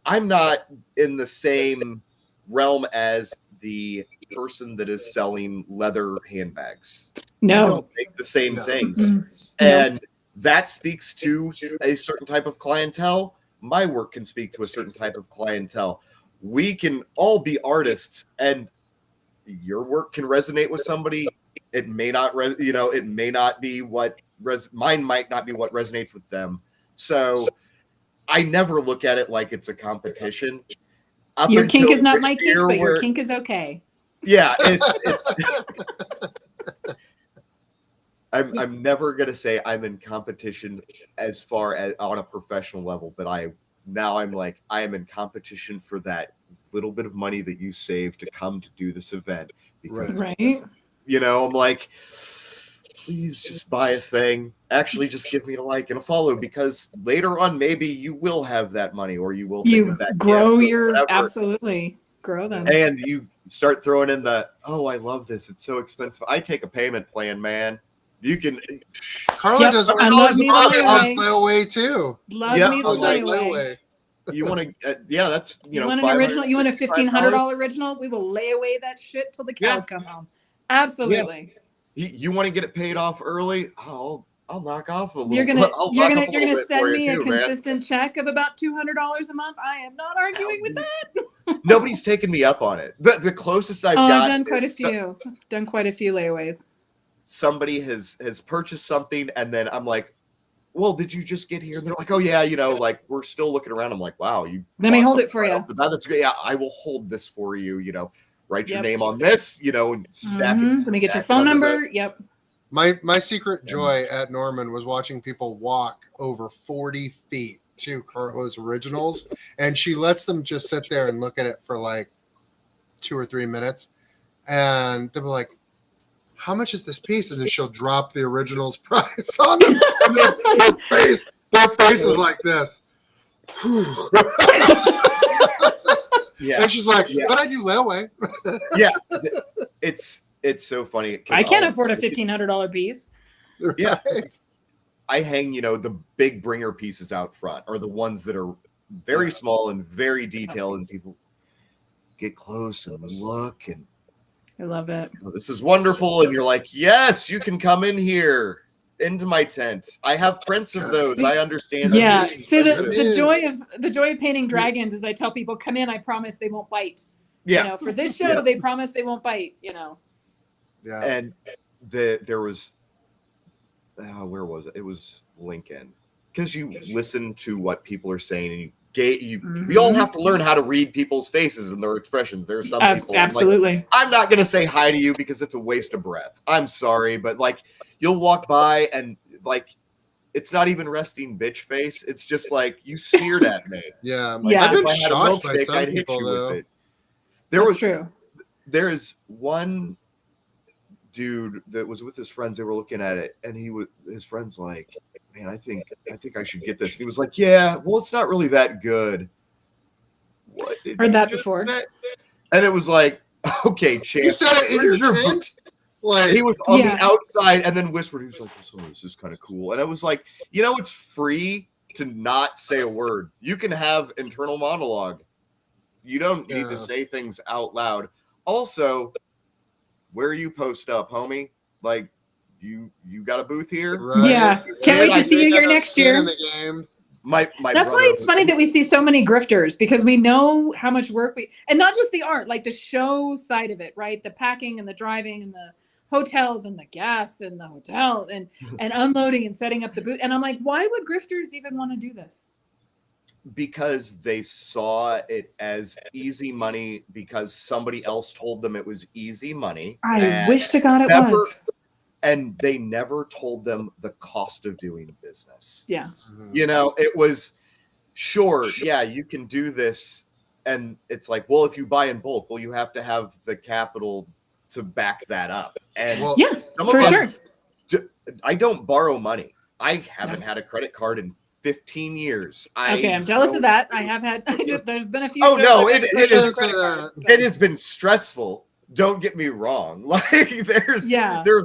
I'm not in the same realm as the person that is selling leather handbags. No, we don't make the same things, and that speaks to a certain type of clientele. My work can speak to a certain type of clientele. We can all be artists, and your work can resonate with somebody. It may not, it may not be what mine might not be what resonates with them. So I never look at it like it's a competition. Your kink is not my kink, but your kink is okay. Yeah, it's I'm never gonna say I'm in competition as far as on a professional level, but I'm in competition for that little bit of money that you save to come to do this event. Because you know, I'm like, please just buy a thing. Actually, just give me a like and a follow, because later on maybe you will have that money, or you will think of that grow absolutely grow them. And you start throwing in the, oh, I love this, it's so expensive. I take a payment plan, man. You can. Carla does $100 a month on layaway too. Love me the layaway. You want to? That's you want an original. You want a $1,500 original? We will lay away that shit till the cows come home. Absolutely. Yeah. You want to get it paid off early? I'll knock off a little. You're gonna send me a consistent check of about $200 a month. I am not arguing with that. Nobody's taken me up on it. The closest I've got. I've done quite a few. Done quite a few layaways. Somebody has purchased something, and then I'm like, well, did you just get here? And they're like, oh yeah, like we're still looking around. I'm like, wow, you let me hold it for you. That's great. Yeah, I will hold this for you. Write your name on this. And stack it. Let me get your phone number. Yep. My secret joy at Norman was watching people walk over 40 feet to Carla's originals, and she lets them just sit there and look at it for like 2 or 3 minutes, and they'll be like, how much is this piece? And then she'll drop the original's price on them. And their face is like this. And she's like, but I do layaway. Yeah. It's so funny. I can't afford a $1,500 piece. Yeah. I hang, the big bringer pieces out front, or the ones that are very small and very detailed, and people get close and look, and I love it. This is wonderful. And you're like, yes, you can come in here into my tent. I have prints of those. I understand. Yeah. So the joy of painting dragons is I tell people, come in, I promise they won't bite. Yeah. For this show, they promise they won't bite, Yeah. And there was, where was it? It was Lincoln. Because you listen to what people are saying, and we all have to learn how to read people's faces and their expressions. There are some people absolutely. I'm not going to say hi to you because it's a waste of breath. I'm sorry, but you'll walk by and it's not even resting bitch face. It's just like you sneered at me. Yeah, I've been shocked by some people though. That's true. There is one dude that was with his friends. They were looking at it, and his friend's like, man, I think I should get this. And he was like, yeah, well, it's not really that good. What? Heard that before. And it was like, okay, champ. You said it in your tent? He was on the outside and then whispered. He was like, oh, this is kind of cool. And I was like, it's free to not say a word. You can have internal monologue. You don't need to say things out loud. Also, where you post up, homie? You got a booth here? Right. Yeah. Can't wait to see you here next year. my That's brother, why it's funny that we see so many grifters, because we know how much work and not just the art, like the show side of it, right? The packing and the driving and the hotels and the gas and the hotel and unloading and setting up the booth. And I'm like, why would grifters even want to do this? because they saw it as easy money because somebody else told them it was easy money. I wish to God it was. And they never told them the cost of doing business. Yeah. You know, it was sure, yeah, you can do this. And it's like, well, if you buy in bulk, well, you have to have the capital to back that up. And yeah, for sure. I don't borrow money. I haven't had a credit card in 15 years. I'm jealous of that. I have had, there's been a few. Oh, no, it has been stressful. Don't get me wrong. Like there's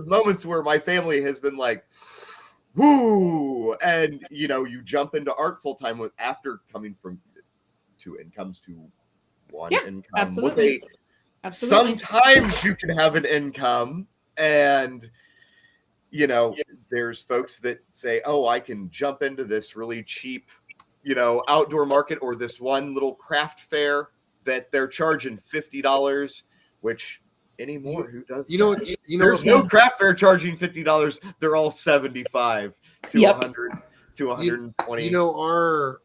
moments where my family has been like, whoo, and you jump into art full time after coming from 2 incomes to 1 income. Absolutely. Sometimes you can have an income, and there's folks that say, oh, I can jump into this really cheap, outdoor market or this one little craft fair that they're charging $50. Which anymore, who does that? There's no craft fair charging $50. They're all $75 to $100 to $120.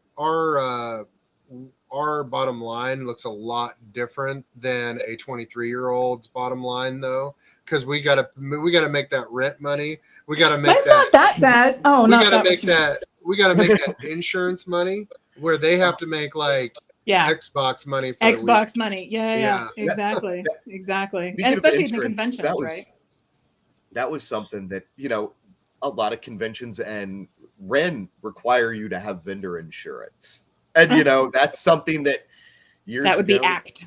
Our bottom line looks a lot different than a 23-year-old's bottom line, though, because we gotta make that rent money. We gotta make that's not that bad. Oh, we gotta make that. We gotta make that insurance money, where they have to make like. Xbox money for Xbox money. Yeah. Exactly. Exactly. And especially in the conventions, right? That was something that, a lot of conventions and REN require you to have vendor insurance. And, that's something that that would be ACT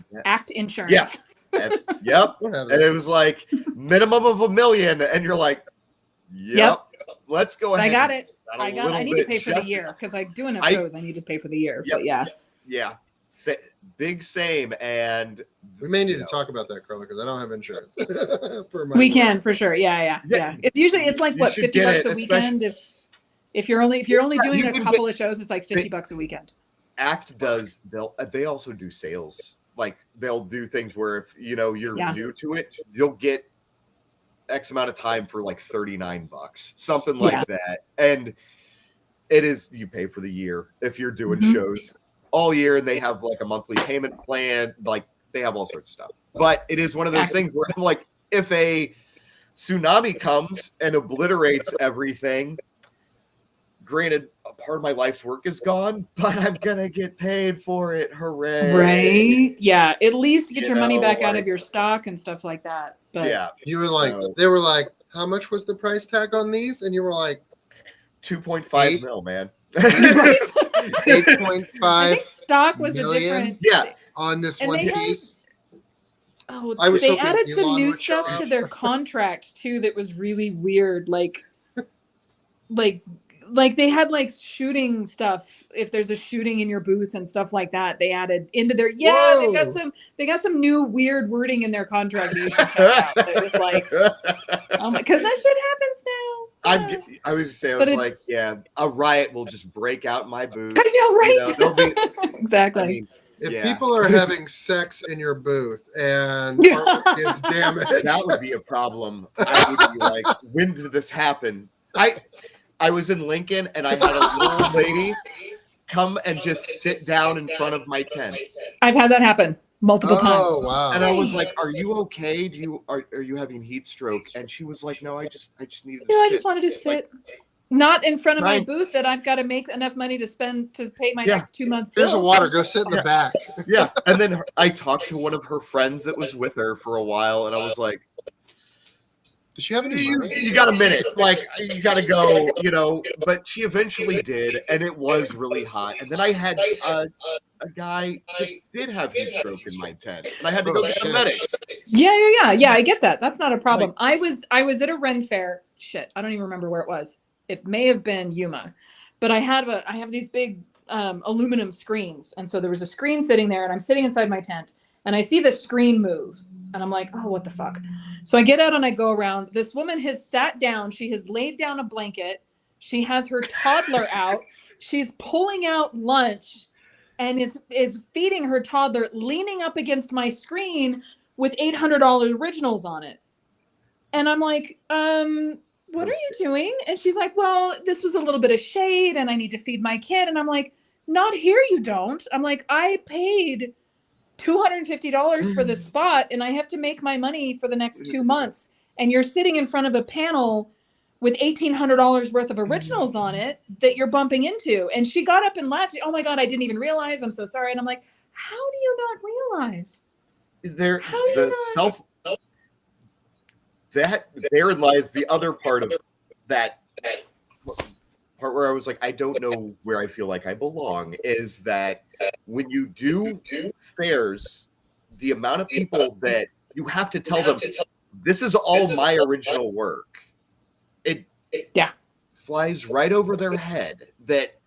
insurance. Yeah. Yep. And it was like minimum of $1 million. And you're like, yep. Let's go ahead. I got it. I need to pay for the year because I do enough shows. I need to pay for the year. But yeah. Big same, and we may need to talk about that, Carla, because I don't have insurance. We can for sure. Yeah. It's like what, $50 a weekend if you're only doing a couple of shows, it's like $50 a weekend. ACT does. They also do sales. Like they'll do things where if you're new to it, you'll get X amount of time for like $39, something like that, and it is you pay for the year if you're doing shows all year, and they have like a monthly payment plan, like they have all sorts of stuff. But it is one of those things where I'm like, if a tsunami comes and obliterates everything, granted, a part of my life's work is gone, but I'm gonna get paid for it. Hooray! Right? Yeah. At least get your money back out of your stock and stuff like that. But you were like, they were like, how much was the price tag on these? And you were like, 2.5 mil, man. 8.5. I think stock was million, a different on this one piece. They added some new stuff to their contract too that was really weird. Like they had like shooting stuff. If there's a shooting in your booth and stuff like that, they added into their they got some new weird wording in their contract that you should check out. It was like, oh my, because that shit happens now. I was like, a riot will just break out in my booth. I know, right? Exactly. I mean, if people are having sex in your booth and it's damaged, that would be a problem. I would be like, when did this happen? I was in Lincoln and I had a little lady come and just sit down in front of my tent. I've had that happen multiple times. Oh wow! And I was like, "Are you okay? Are you having heat stroke?" And she was like, "No, I just needed to sit." I just wanted to sit. Not in front of my booth that I've got to make enough money to spend to pay my next 2 months bills. There's a water. Go sit in the back. Yeah. And then I talked to one of her friends that was with her for a while, and I was like, does she have any money? You got a minute. Like, you got to go, But she eventually did, and it was really hot. And then I had a guy that did have heat stroke in my tent, and I had to go get medics. Yeah. I get that. That's not a problem. I was at a Ren fair. Shit, I don't even remember where it was. It may have been Yuma, but I have these big aluminum screens, and so there was a screen sitting there, and I'm sitting inside my tent, and I see the screen move, and I'm like, oh, what the fuck? So I get out and I go around. This woman has sat down. She has laid down a blanket. She has her toddler out. she's pulling out lunch and is feeding her toddler, leaning up against my screen with $800 originals on it. And I'm like, what are you doing? And she's like, well, this was a little bit of shade and I need to feed my kid. And I'm like, not here, you don't. I'm like, I paid $250 for this spot and I have to make my money for the next 2 months. And you're sitting in front of a panel with $1,800 worth of originals on it that you're bumping into. And she got up and left. Oh my God, I didn't even realize. I'm so sorry. And I'm like, how do you not realize? Therein lies the other part of that part where I was like, I don't know where I feel like I belong, is that when you do fairs, the amount of people that you have to tell them, this is all my original work. It flies right over their head that,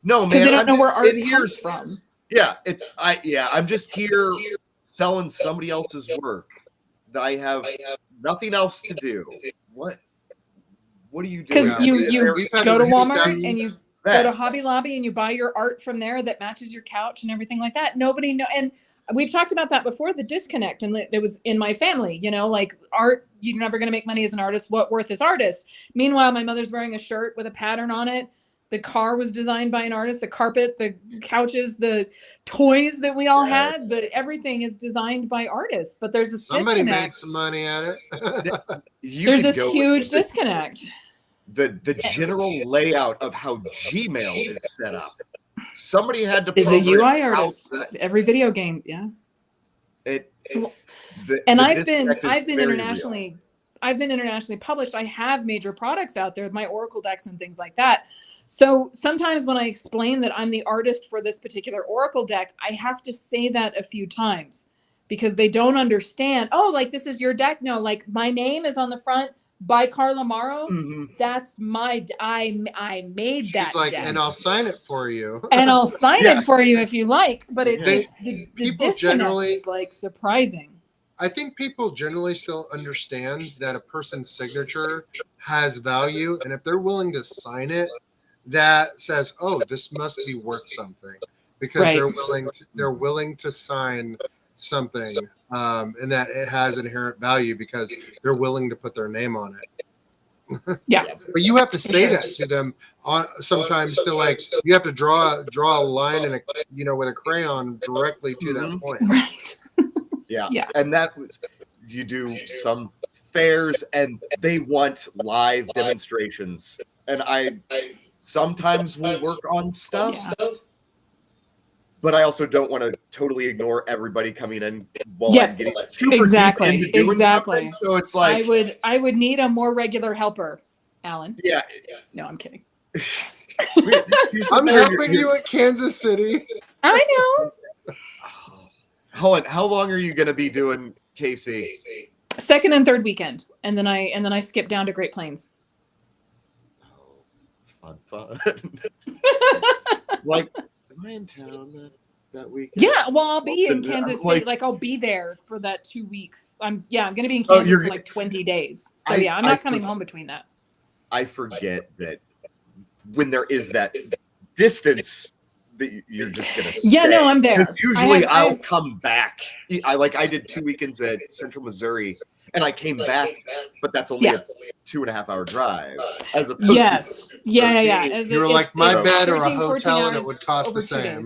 no, man, because they don't know where art comes from. Yeah, I'm just here selling somebody else's work. I have nothing else to do. What do you do? Because you go to Walmart and you go to Hobby Lobby and you buy your art from there that matches your couch and everything like that. Nobody know. And we've talked about that before, the disconnect. And it was in my family, like art, you're never going to make money as an artist. What worth is artist? Meanwhile, my mother's wearing a shirt with a pattern on it. The car was designed by an artist, the carpet, the couches, the toys that we all had, but everything is designed by artists. But there's this somebody disconnect. made some money at it. There's this huge disconnect. The general layout of how Gmail is set up. Somebody had to. Is a UI artist. Every video game, yeah. I've been internationally. Real. I've been internationally published. I have major products out there, my Oracle decks and things like that. So sometimes when I explain that I'm the artist for this particular Oracle deck, I have to say that a few times because they don't understand. Oh, like this is your deck? No, like my name is on the front by Carla Morrow. Mm-hmm. That's I made that. She's like, deck. And I'll sign it for you. And I'll sign it for you if you like. But the disconnect generally is like surprising. I think people generally still understand that a person's signature has value, and if they're willing to sign it, that says, "Oh, this must be worth something," because they're willing to sign something, and that it has inherent value because they're willing to put their name on it. Yeah, but you have to say that to them. Sometimes to like you have to draw a line and with a crayon directly to that point. Right. Yeah. And that was, you do some fairs and they want live demonstrations. And I sometimes will work on stuff, but I also don't want to totally ignore everybody coming in while I'm getting super exactly. deep into doing something. So it's like I would need a more regular helper, Alan. Yeah. No, I'm kidding. I'm helping you at Kansas City. I know. Hold on, how long are you going to be doing KC? Second and third weekend, and then I skip down to Great Plains. Oh, fun. Like, am I in town that weekend? Yeah, well, I'll be in Kansas City. Like, I'll be there for that 2 weeks. I'm going to be in Kansas for like 20 days. So I'm not coming home between that. I forget that when there is that distance. That you're just gonna stay. Yeah, no, I'm there. Usually I'll come back. I did 2 weekends at Central Missouri, and I came back, but that's only a 2.5 hour drive. As opposed to you were like my bed or a hotel, and it would cost the same.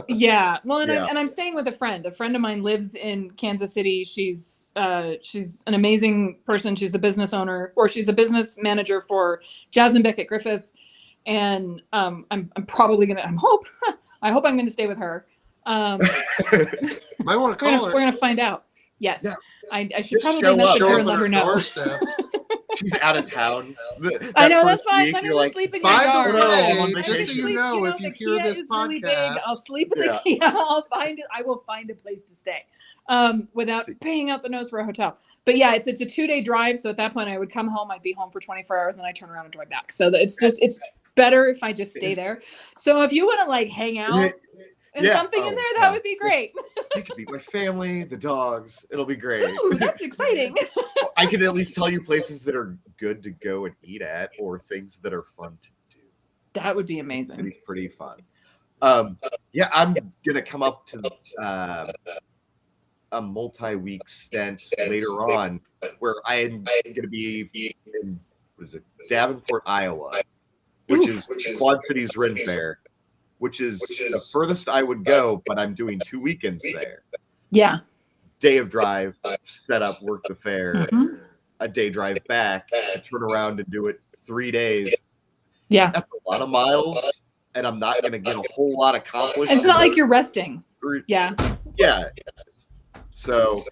Yeah, well, and I'm staying with a friend. A friend of mine lives in Kansas City. She's an amazing person. She's the business owner, or she's the business manager for Jasmine Beckett Griffith. And I'm probably gonna. I hope I'm gonna stay with her. Might want to call her. We're gonna find out. Yes, yeah. I should just probably message her and let her know. She's out of town. I know that's fine. Let me just sleep in your yard. By the way, just so you know, if you hear this podcast, really big. I'll sleep in the Kia. I will find a place to stay. Without paying out the nose for a hotel. But yeah, it's a 2-day drive. So at that point I would come home, I'd be home for 24 hours and I turn around and drive back. So it's better if I just stay there. So if you want to like hang out and something in there, that would be great. You could meet my family, the dogs. It'll be great. Ooh, that's exciting. I can at least tell you places that are good to go and eat at or things that are fun to do. That would be amazing. City's pretty fun. Yeah, I'm gonna come up to a multi-week stint later on where I'm gonna be in Davenport, Iowa, which is Quad Cities Ren Fair, which is the furthest I would go, but I'm doing 2 weekends there. Yeah. Day of drive, set up, work the fair, a day drive back, to turn around and do it 3 days. Yeah. That's a lot of miles, and I'm not going to get a whole lot accomplished. It's not like you're resting. Yeah. Yeah. So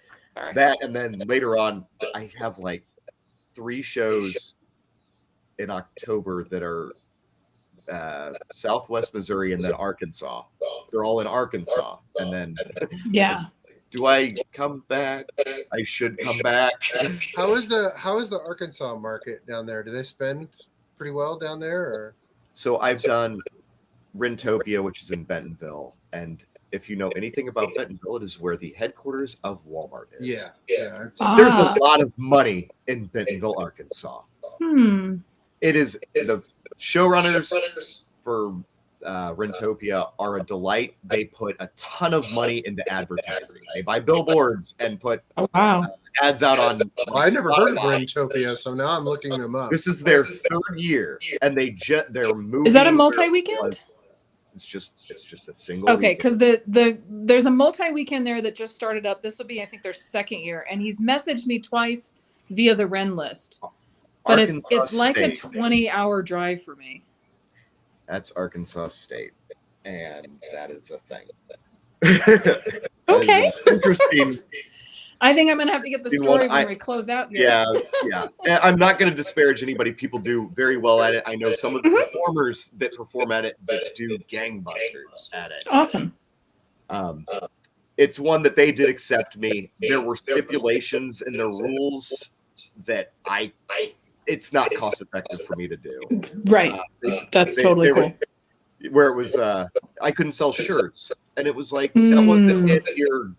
that, and then later on, I have like 3 shows in October that are Southwest Missouri and then Arkansas. They're all in Arkansas. And then do I come back? I should come back. How is the Arkansas market down there? Do they spend pretty well down there? Or? So I've done Rentopia, which is in Bentonville, and if you know anything about Bentonville, it is where the headquarters of Walmart is. Yeah. There's a lot of money in Bentonville, Arkansas. It is the showrunners for Rentopia are a delight. They put a ton of money into advertising. They buy billboards and put ads out on. I never heard of Rentopia, so now I'm looking them up. This is their 3rd year, and they're moving. Is that a multi-weekend? It's just a single. Okay, because there's a multi-weekend there that just started up. This will be, I think, their 2nd year, and he's messaged me twice via the Ren list. But it's like a 20-hour drive for me. That's Arkansas State, and that is a thing. Okay. Interesting. I think I'm going to have to get the story when we close out here. Yeah. And I'm not going to disparage anybody. People do very well at it. I know some of the performers that perform at it that do gangbusters at it. Awesome. It's one that they did accept me. There were stipulations in the rules that it's not cost effective for me to do. Right. That's totally cool. Where it was, I couldn't sell shirts, and it was like that wasn't in your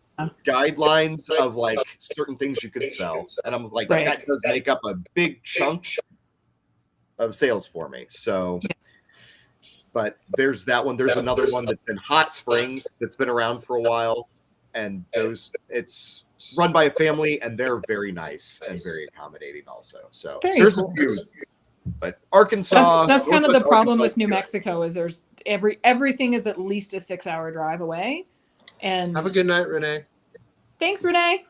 guidelines of like certain things you could sell, and I was like, that does make up a big chunk of sales for me. So, but there's that one. There's another one that's in Hot Springs that's been around for a while, and it's run by a family, and they're very nice and very accommodating also. So there's a few, but Arkansas. That's kind of the problem with New Mexico is there's everything is at least a 6-hour drive away. And have a good night, Renee. Thanks, Renee.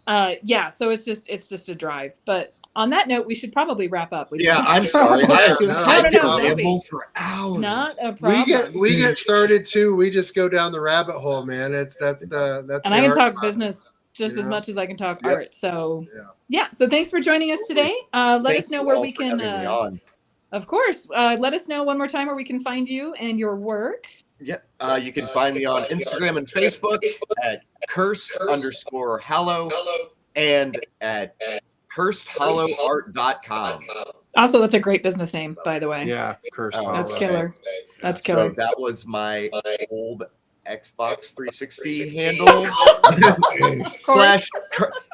So it's just a drive. But on that note, we should probably wrap up. I'm sorry. I don't know. Ramble for hours. Not a problem. We get started too. We just go down the rabbit hole, man. That's and I can talk business just as much as I can talk art. So So thanks for joining us today. Let us know where we can. Of course. Let us know one more time where we can find you and your work. Yeah, you can find me on Instagram and Facebook at cursed_hallow and at cursedhollowart.com. Also, that's a great business name, by the way. Yeah, Cursed Hollow. That's killer. That's killer. So that was my old Xbox 360 handle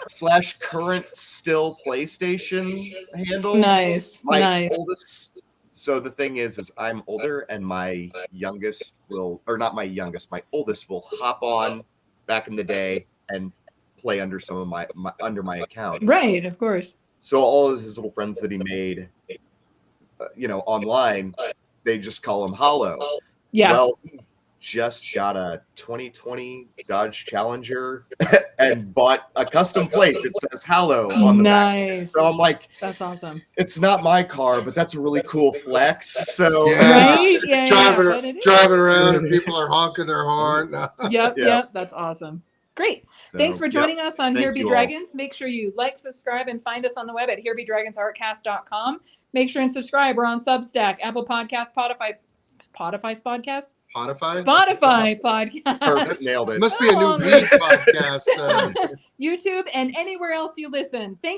slash current still PlayStation handle. Nice. My oldest. So the thing is I'm older, and my youngest my oldest will hop on back in the day and play under some of my account. Right, of course. So all of his little friends that he made, online, they just call him Hollow. Yeah. Well, he just got a 2020 Dodge Challenger and bought a custom plate that says Hollow on the back. So I'm like, that's awesome. It's not my car, but that's a really cool flex. So right? Driving around and people are honking their horn. Yep. That's awesome. Great. So, thanks for joining us on Here Be Dragons. Make sure you like, subscribe, and find us on the web at herebedragonsartcast.com. Make sure and subscribe. We're on Substack, Apple Podcast, Spotify podcast? Spotify podcast. Perfect. Nailed it. Must be a new weed podcast. YouTube and anywhere else you listen. Thank you.